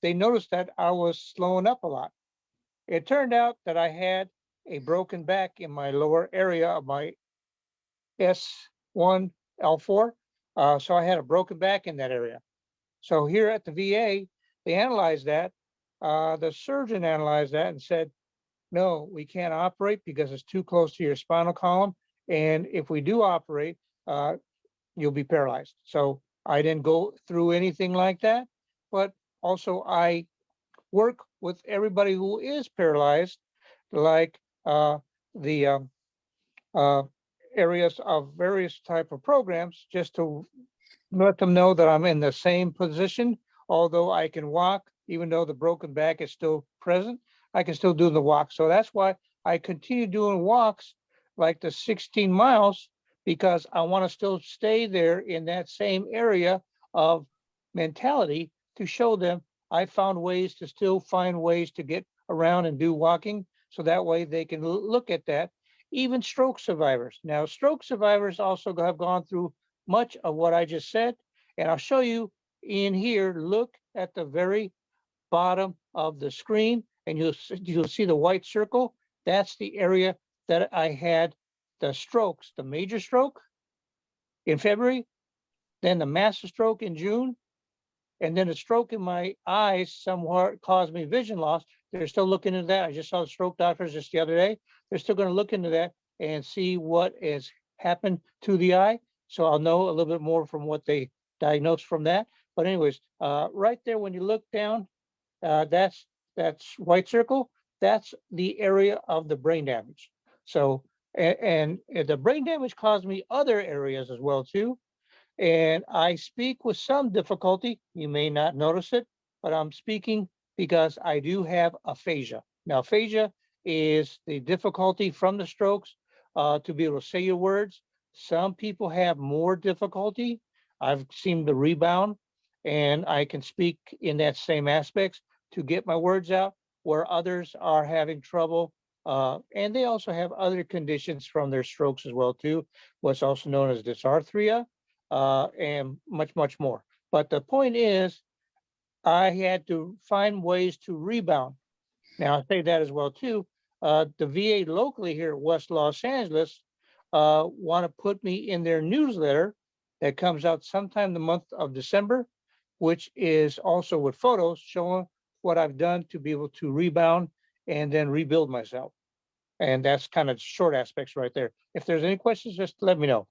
they noticed that I was slowing up a lot. It turned out that I had a broken back in my lower area of my S1, L4. So I had a broken back in that area. So here at the VA, they analyzed that. The surgeon analyzed that and said, no, we can't operate because it's too close to your spinal column. And if we do operate, you'll be paralyzed. So I didn't go through anything like that. But also I work with everybody who is paralyzed, like the areas of various type of programs, just to let them know that I'm in the same position. Although I can walk, even though the broken back is still present, I can still do the walk. So that's why I continue doing walks like the 16 miles, because I want to still stay there in that same area of mentality to show them I found ways to still find ways to get around and do walking. So that way they can look at that. Even stroke survivors. Now, stroke survivors also have gone through much of what I just said. And I'll show you in here, look at the very bottom of the screen and you'll see the white circle. That's the area that I had the strokes, the major stroke in February, then the massive stroke in June, and then a stroke in my eyes somewhat caused me vision loss. They're still looking into that. I just saw the stroke doctors just the other day. They're still going to look into that and see what has happened to the eye. So I'll know a little bit more from what they diagnosed from that. But anyways, right there, when you look down, that's white circle. That's the area of the brain damage. So, and the brain damage caused me other areas as well too. And I speak with some difficulty. You may not notice it, but I'm speaking because I do have aphasia. Now, aphasia is the difficulty from the strokes to be able to say your words. Some people have more difficulty. I've seen the rebound, and I can speak in that same aspects to get my words out, where others are having trouble. And they also have other conditions from their strokes as well too, what's also known as dysarthria, and much, much more. But the point is, I had to find ways to rebound. Now, I say that as well, too. The VA locally here at West Los Angeles want to put me in their newsletter that comes out sometime the month of December, which is also with photos showing what I've done to be able to rebound and then rebuild myself. And that's kind of short aspects right there. If there's any questions, just let me know.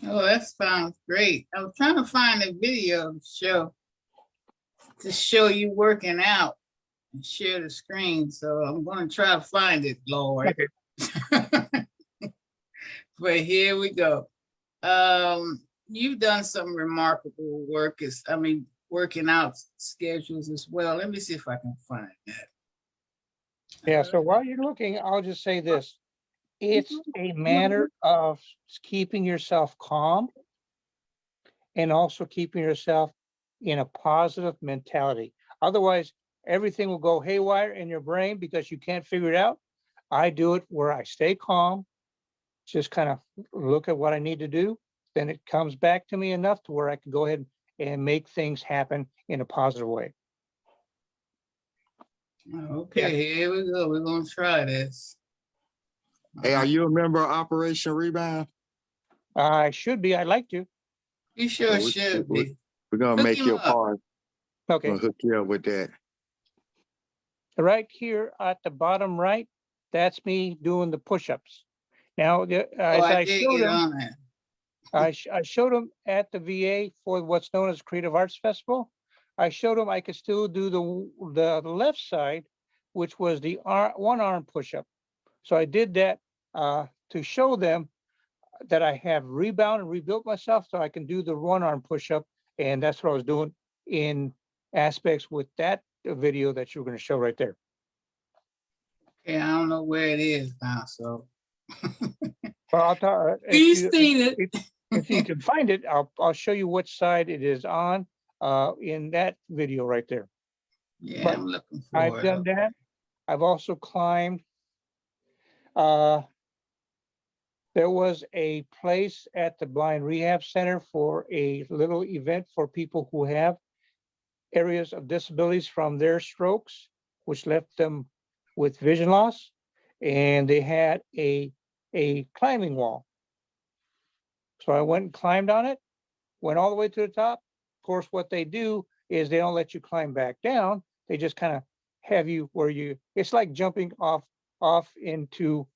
Oh, that sounds great. I was trying to find a video to show you working out and share the screen. So I'm going to try to find it, Lord. Okay. But here we go. You've done some remarkable work. Working out schedules as well. Let me see if I can find that. Yeah, so while you're looking, I'll just say this. It's a matter of keeping yourself calm and also keeping yourself in a positive mentality. Otherwise, everything will go haywire in your brain because you can't figure it out. I do it where I stay calm, just kind of look at what I need to do. Then it comes back to me enough to where I can go ahead and make things happen in a positive way. Okay, here we go. We're going to try this. Hey, are you a member of Operation Rebound? I should be. I'd like to. You sure should be. We're gonna Hook make him you a up. part. Okay. We'll hook you up with that. Right here at the bottom right, that's me doing the push-ups. Now, as I I did showed get him, on that. I showed him at the VA for what's known as Creative Arts Festival. I showed him I could still do the left side, which was the one arm push-up. So I did that to show them that I have rebound and rebuilt myself so I can do the one arm push-up. And that's what I was doing in aspects with that video that you're going to show right there. Okay, I don't know where it is now, so Well, I'll tell, We've seen it. if you can find it, I'll show you which side it is on in that video right there. Yeah, But I'm looking I've for done it. that. I've also climbed. There was a place at the Blind Rehab Center for a little event for people who have areas of disabilities from their strokes, which left them with vision loss. And they had a climbing wall. So I went and climbed on it, went all the way to the top. Of course, what they do is they don't let you climb back down. They just kind of have you where it's like jumping off into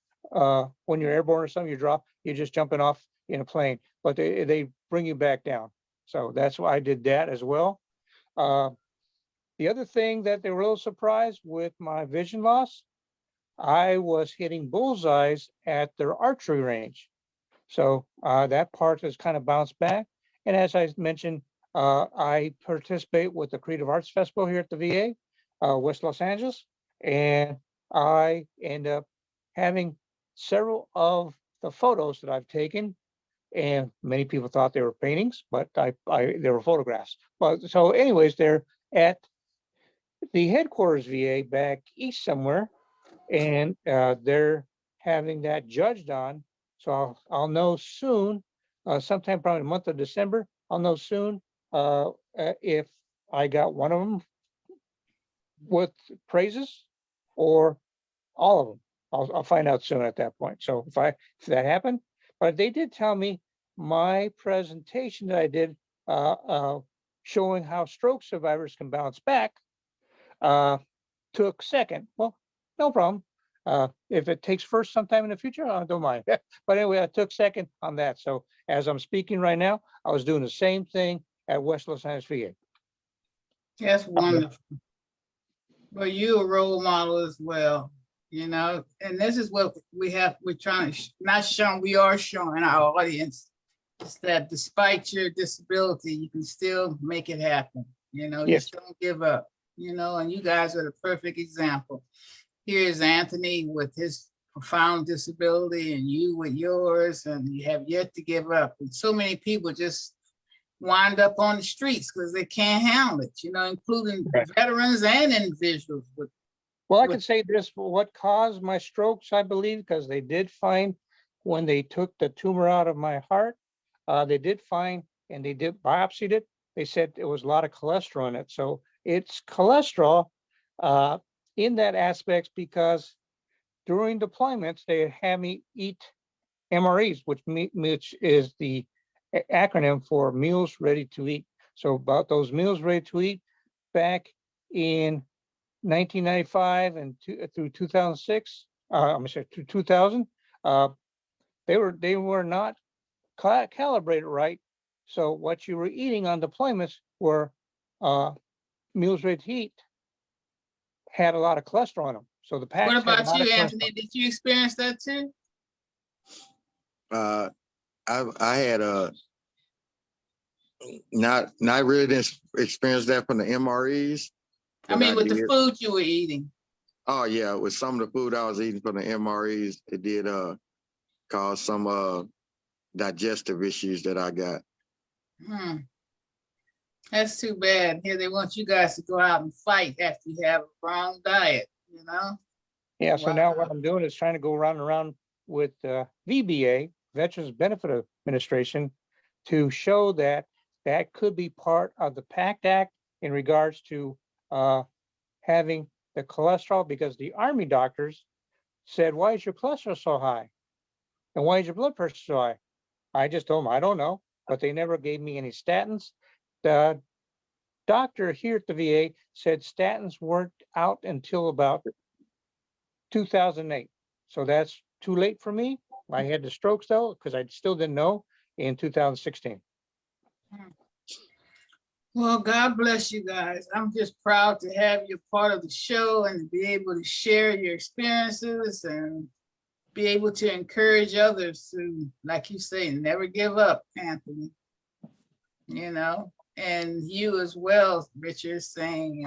when you're airborne or something, you drop, you're just jumping off in a plane, but they bring you back down. So that's why I did that as well. The other thing that they were a little surprised with my vision loss, I was hitting bullseyes at their archery range. So that part has kind of bounced back. And as I mentioned, I participate with the Creative Arts Festival here at the VA, West Los Angeles, and I end up having several of the photos that I've taken, and many people thought they were paintings, but they were photographs. But so anyways, they're at the headquarters VA back east somewhere, and they're having that judged on. So I'll know soon, sometime probably in the month of December, I'll know soon if I got one of them with praises or all of them. I'll find out soon at that point. So if that happened, but they did tell me my presentation that I did showing how stroke survivors can bounce back took second. Well, no problem. If it takes first sometime in the future, I don't mind. But anyway, I took second on that. So as I'm speaking right now, I was doing the same thing at West Los Angeles VA. That's wonderful. Well, you're a role model as well, you know, and this is what we're trying to, we are showing our audience is that despite your disability, you can still make it happen. You know, Yes. Just don't give up, you know, and you guys are the perfect example. Here's Anthony with his profound disability and you with yours, and you have yet to give up. And so many people just wind up on the streets because they can't handle it, you know, including veterans and individuals. Well, I can say this, what caused my strokes, I believe, because they did find when they took the tumor out of my heart, they did find, and they did biopsied it, they said there was a lot of cholesterol in it. So it's cholesterol in that aspect because during deployments, they had me eat MREs, which is the acronym for meals ready to eat. So about those meals ready to eat back in 1995 and through 2006, I'm sorry, through 2000, they were not calibrated right. So what you were eating on deployments were meals ready to eat had a lot of cholesterol in them. So the packs What had a about lot you, of cholesterol. Anthony? Did you experience that too? I had not really didn't experience that from the MREs. I mean, with the food you were eating. Oh yeah, with some of the food I was eating from the MREs, it did cause some digestive issues that I got. That's too bad. Here they want you guys to go out and fight after you have a wrong diet, you know? Yeah, so now what I'm doing is trying to go around with VBA, Veterans Benefit Administration, to show that that could be part of the PACT Act in regards to having the cholesterol, because the Army doctors said, why is your cholesterol so high? And why is your blood pressure so high? I just told them, I don't know, but they never gave me any statins. The doctor here at the VA said statins weren't out until about 2008. So that's too late for me. I had the strokes though, because I still didn't know in 2016. Well, God bless you guys. I'm just proud to have you part of the show and to be able to share your experiences and be able to encourage others to, like you say, never give up, Anthony. You know, and you as well, Richard, saying,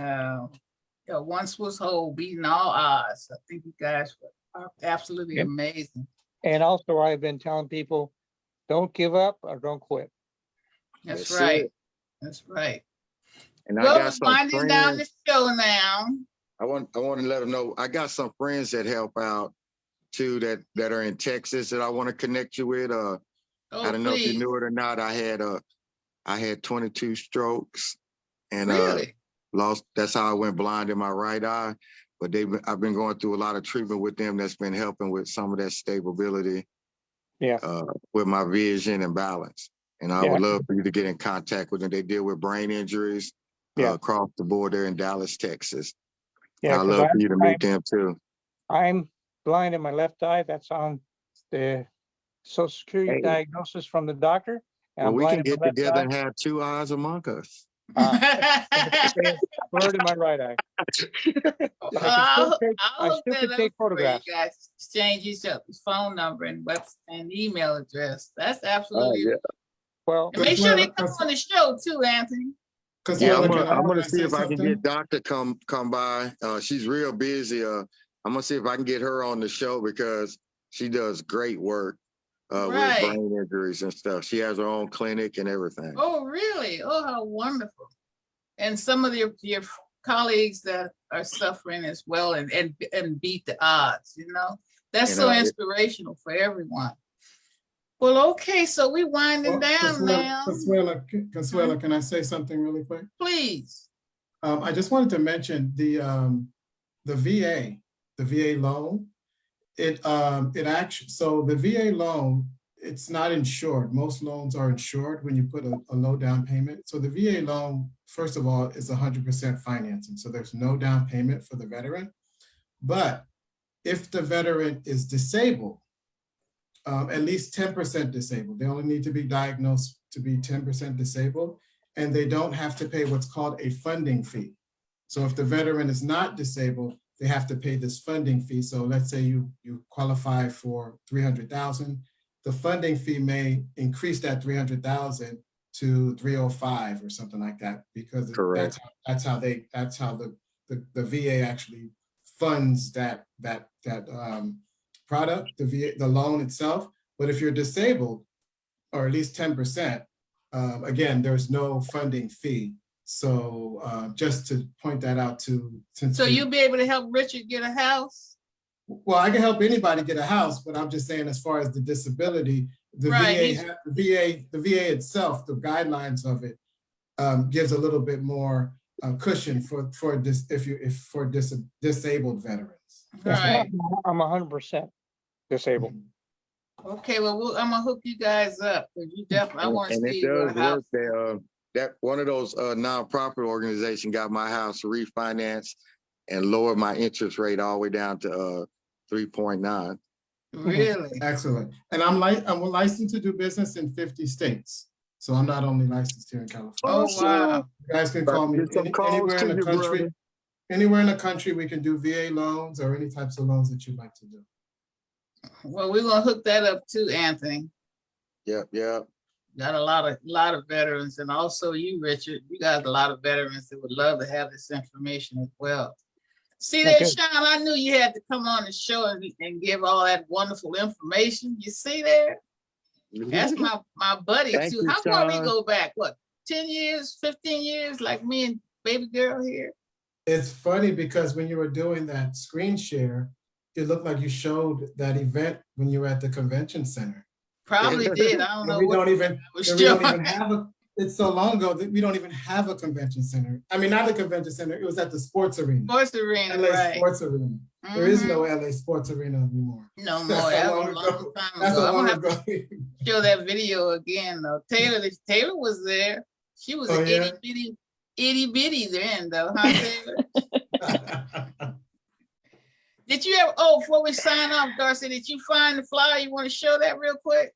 once was whole, beating all odds. I think you guys are absolutely amazing. And also I've been telling people, don't give up or don't quit. That's That's right. it. That's right. And I Well, got we're some winding down the friends. show now. I want to let them know I got some friends that help out too that are in Texas that I want to connect you with. I Oh, don't know if you please. knew it or not. I had 22 strokes and Really? lost. That's how I went blind in my right eye. But I've been going through a lot of treatment with them. That's been helping with some of that stability. Yeah. With my vision and balance. And I Yeah. would love for you to get in contact with them. They deal with brain injuries Yeah. across the board there in Dallas, Texas. Yeah, I'd because love for you to meet them too. I'm blind in my left eye. That's on the Social Security Hey, diagnosis from the doctor. And well, I'm we blind can in get my left together eye. and have two eyes among us. Blurred in my right eye. But I can I'll, still take, I'll I hook still that can up take for you photographs. guys. Exchange each other's phone number and email address. That's Oh, absolutely. yeah. Well, And make sure they Consuela, come on the show too, Anthony. Yeah, Consuela, can I'm gonna I see say if I can something? get Doctor come by. She's real busy. I'm gonna see if I can get her on the show because she does great work with Right. brain injuries and stuff. She has her own clinic and everything. Oh, really? Oh, how wonderful. And some of your colleagues that are suffering as well and beat the odds, you know? That's And, so inspirational for everyone. Well, okay, so we winding Well, down now. Consuela, can I say something really quick? Please. I just wanted to mention the VA loan. It actually, so the VA loan, it's not insured. Most loans are insured when you put a low down payment. So the VA loan, first of all, is 100% financing. So there's no down payment for the veteran. But if the veteran is disabled, at least 10% disabled, they only need to be diagnosed to be 10% disabled, and they don't have to pay what's called a funding fee. So if the veteran is not disabled, they have to pay this funding fee. So let's say you qualify for 300,000, the funding fee may increase that 300,000 to 305 or something like that, because that's how the VA actually funds that product, the loan itself. But if you're disabled, or at least 10%, again, there's no funding fee. So just to point that out So you'll be able to help Richard get a house? Well, I can help anybody get a house, but I'm just saying as far as the disability, the VA itself, the guidelines of it gives a little bit more cushion for disabled veterans. Right. I'm 100% disabled. Okay, well, I'm gonna hook you guys up because you definitely. I want to see you. And it you does work. That one of those nonprofit organizations got my house refinanced and lowered my interest rate all the way down to 3.9. Really? Excellent. And I'm licensed to do business in 50 states. So I'm not only licensed here in California. Oh, wow. You guys can call me anywhere in the country. Brother. Anywhere in the country, we can do VA loans or any types of loans that you'd like to do. Well, we're gonna hook that up too, Anthony. Yep. Got a lot of veterans, and also you, Richard. You got a lot of veterans that would love to have this information as well. See there, Okay. Sean, I knew you had to come on the show and give all that wonderful information. You see there? That's my buddy too. How far we go back? What, 10 years, 15 years, like me and baby girl here? It's funny because when you were doing that screen share, it looked like you showed that event when you were at the convention center. Probably did. I don't know. We don't even have a, it's so long ago that we don't even have a convention center. I mean, not a convention center, it was at the sports arena. Sports arena, LA right. Sports Arena. There is no LA Sports Arena anymore. No more. That was a long time ago. I'm gonna have to show that video again though. Taylor was there. She was an itty bitty then though, huh, Taylor? Did you ever, before we sign off, Darcy, did you find the flyer? You want to show that real quick?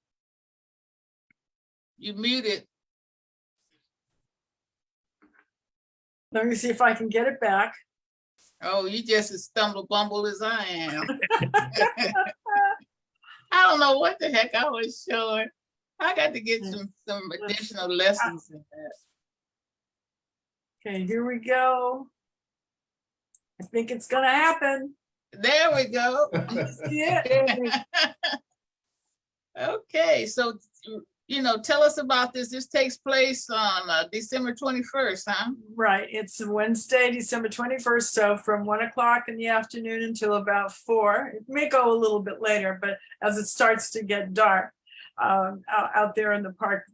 You muted. Let me see if I can get it back. Oh, you just as bumble as I am. I don't know what the heck I was showing. I got to get some additional lessons in that. Okay, here we go. I think it's gonna happen. There we go. See it? Okay, so tell us about this. This takes place on December 21st, huh? Right, it's Wednesday, December 21st, so from 1 o'clock in the afternoon until about 4. It may go a little bit later, but as it starts to get dark out there in the park,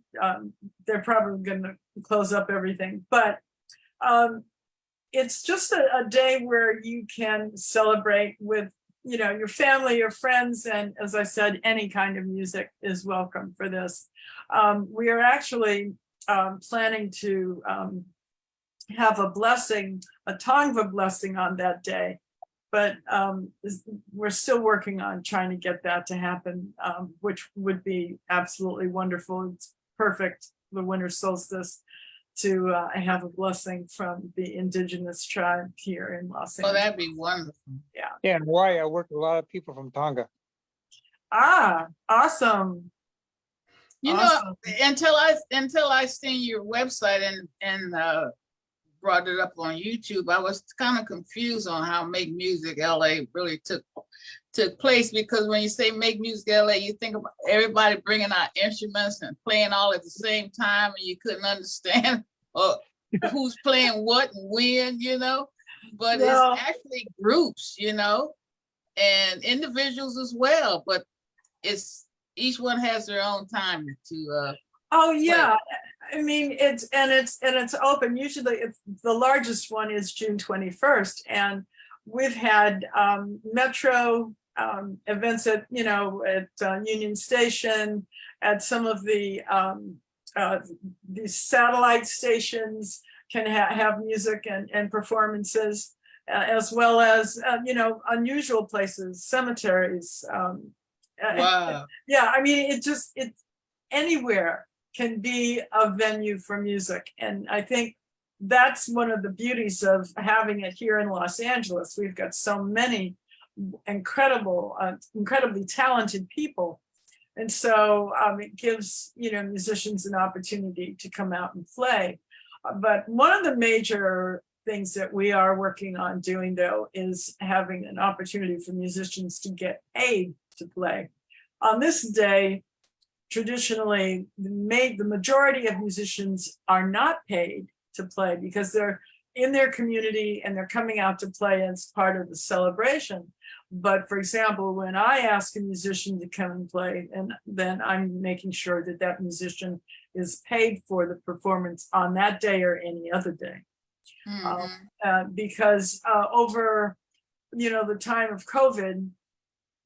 they're probably going to close up everything. But it's just a day where you can celebrate with your family, your friends, and as I said, any kind of music is welcome for this. We are actually planning to have a blessing, a Tongva blessing on that day, but we're still working on trying to get that to happen, which would be absolutely wonderful. It's perfect, the winter solstice, to have a blessing from the indigenous tribe here in Los Oh, Angeles. that'd be wonderful. Yeah. Yeah, and why I work with a lot of people from Tonga. Ah, awesome. Awesome. Until I seen your website and brought it up on YouTube, I was kind of confused on how Make Music LA really took place, because when you say Make Music LA, you think about everybody bringing out instruments and playing all at the same time, and you couldn't understand who's playing what and when, but No. it's actually groups, and individuals as well, but each one has their own time to Oh yeah, I mean it's open. Usually, the largest one is June 21st, and we've had Metro events at Union Station, at some of the these satellite stations can have music and performances, as well as unusual places, cemeteries. wow. Yeah, I mean it's anywhere can be a venue for music. And I think that's one of the beauties of having it here in Los Angeles. We've got so many incredibly talented people. And so it gives, musicians an opportunity to come out and play. But one of the major things that we are working on doing, though, is having an opportunity for musicians to get paid to play. On this day, traditionally, the majority of musicians are not paid to play because they're in their community and they're coming out to play as part of the celebration. But for example, when I ask a musician to come and play, and then I'm making sure that that musician is paid for the performance on that day or any other day. Because over the time of COVID,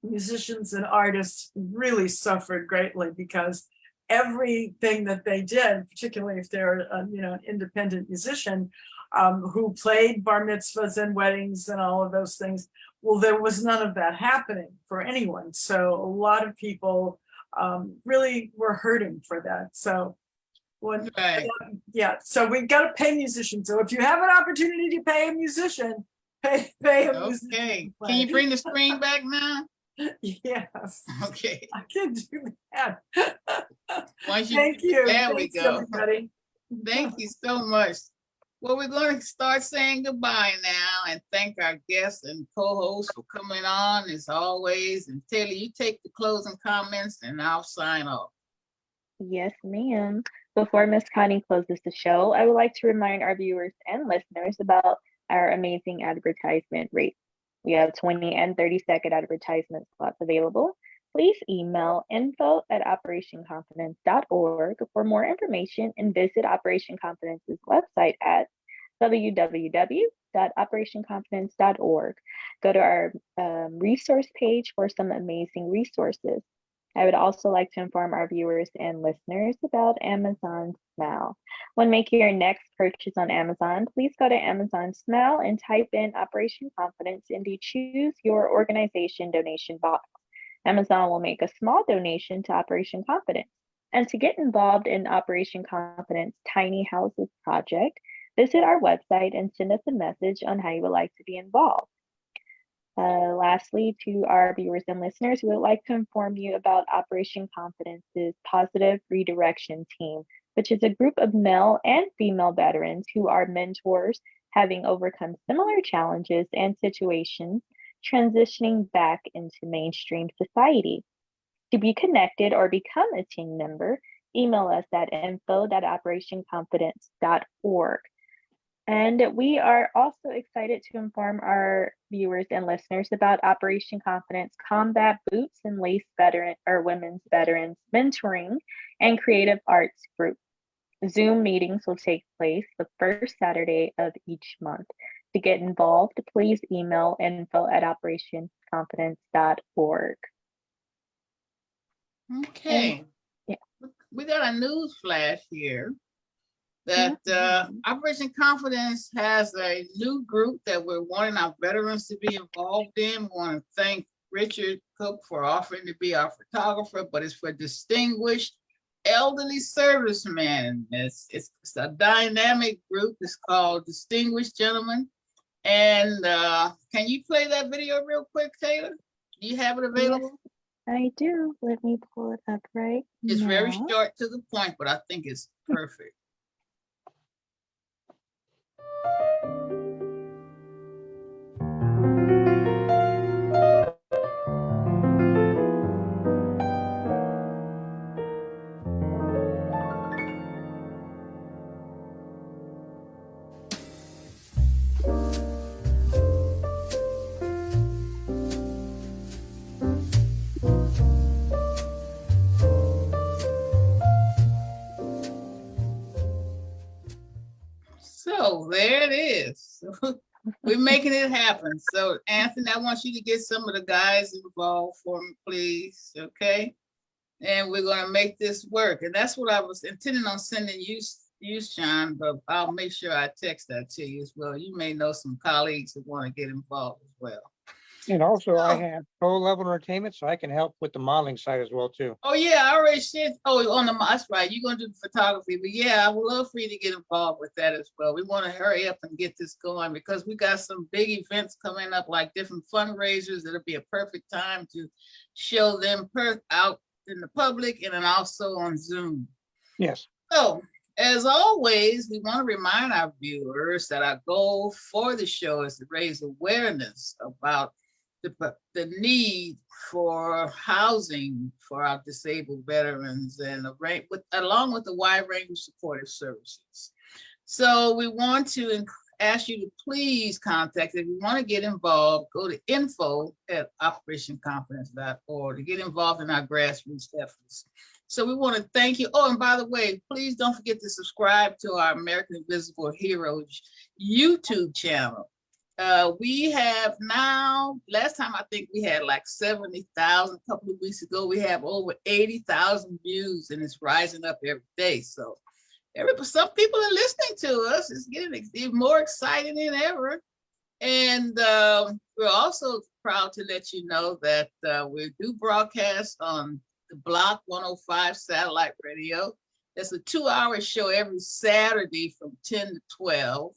musicians and artists really suffered greatly, because everything that they did, particularly if they're an independent musician who played bar mitzvahs and weddings and all of those things, well, there was none of that happening for anyone. So a lot of people really were hurting for that. So so we've got to pay musicians. So if you have an opportunity to pay a musician, pay a musician. Okay, can you bring the screen back now? Yes. Okay. I can do that. Thank you. There we go. Everybody. Thank you so much. Well, we're going to start saying goodbye now and thank our guests and co-hosts for coming on as always. And Taylor, you take the closing comments and I'll sign off. Yes, ma'am. Before Miss Connie closes the show, I would like to remind our viewers and listeners about our amazing advertisement rates. We have 20 and 30-second advertisement slots available. Please email info@operationconfidence.org for more information and visit Operation Confidence's website at www.operationconfidence.org. Go to our resource page for some amazing resources. I would also like to inform our viewers and listeners about Amazon Smile. When making your next purchase on Amazon, please go to Amazon Smile and type in Operation Confidence in the Choose Your Organization donation box. Amazon will make a small donation to Operation Confidence. And to get involved in Operation Confidence Tiny Houses project, visit our website and send us a message on how you would like to be involved. Lastly, to our viewers and listeners, we would like to inform you about Operation Confidence's Positive Redirection Team, which is a group of male and female veterans who are mentors, having overcome similar challenges and situations, transitioning back into mainstream society. To be connected or become a team member, email us at info@operationconfidence.org. And we are also excited to inform our viewers and listeners about Operation Confidence Combat Boots and Lace Veteran or Women's Veterans Mentoring and Creative Arts Group. Zoom meetings will take place the first Saturday of each month. To get involved, please email info@operationconfidence.org. Okay. Yeah. We got a news flash here that Operation Confidence has a new group that we're wanting our veterans to be involved in. We want to thank Richard Cook for offering to be our photographer, but it's for distinguished elderly servicemen. It's a dynamic group. It's called Distinguished Gentlemen. And can you play that video real quick, Taylor? Do you have it available? Yes, I do. Let me pull it up right It's very now. short to the point, but I think it's perfect. So there it is. We're making it happen. So Anthony, I want you to get some of the guys involved for me, please. Okay. And we're going to make this work. And that's what I was intending on sending you, Sean, but I'll make sure I text that to you as well. You may know some colleagues who want to get involved as well. And also I have pro level entertainment, so I can help with the modeling side as well too. Oh yeah, I already said, that's right. You're going to do the photography, but yeah, I would love for you to get involved with that as well. We want to hurry up and get this going because we got some big events coming up, like different fundraisers. It'll be a perfect time to show them out in the public and then also on Zoom. Yes. So as always, we want to remind our viewers that our goal for the show is to raise awareness about the need for housing for our disabled veterans and along with a wide range of supportive services. So we want to ask you to please contact, if you want to get involved, go to info@operationconfidence.org to get involved in our grassroots efforts. So we want to thank you. Oh, and by the way, please don't forget to subscribe to our American Invisible Heroes YouTube channel. We have now, last time I think we had like 70,000, a couple of weeks ago, we have over 80,000 views and it's rising up every day. So some people are listening to us. It's getting more exciting than ever. And we're also proud to let you know that we do broadcast on the Block 105 satellite radio. It's a 2-hour show every Saturday from 10 to 12.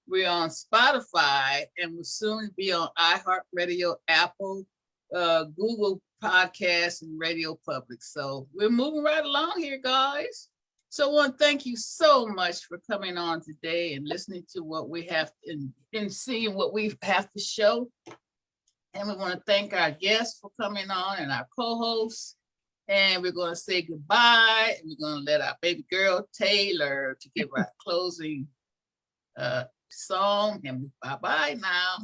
We're on Spotify and we'll soon be on iHeartRadio, Apple, Google Podcasts, and Radio Public. So we're moving right along here, guys. So I want to thank you so much for coming on today and listening to what we have and seeing what we have to show. And we want to thank our guests for coming on and our co-hosts. And we're going to say goodbye. And we're going to let our baby girl, Taylor, to give our closing song, and bye-bye now.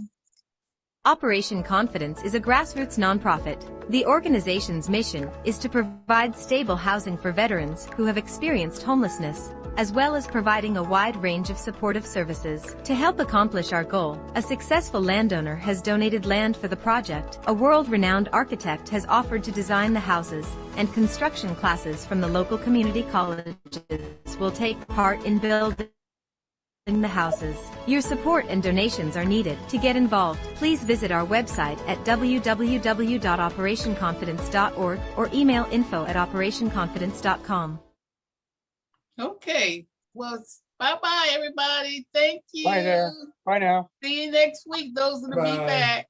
Operation Confidence is a grassroots nonprofit. The organization's mission is to provide stable housing for veterans who have experienced homelessness, as well as providing a wide range of supportive services. To help accomplish our goal, a successful landowner has donated land for the project, a world-renowned architect has offered to design the houses, and construction classes from the local community colleges will take part in building the houses. Your support and donations are needed. To get involved, please visit our website at www.operationconfidence.org or email info@operationconfidence.com. Okay, well, bye-bye, everybody. Thank you. Bye there. Bye now. See you next week. Those that'll be back.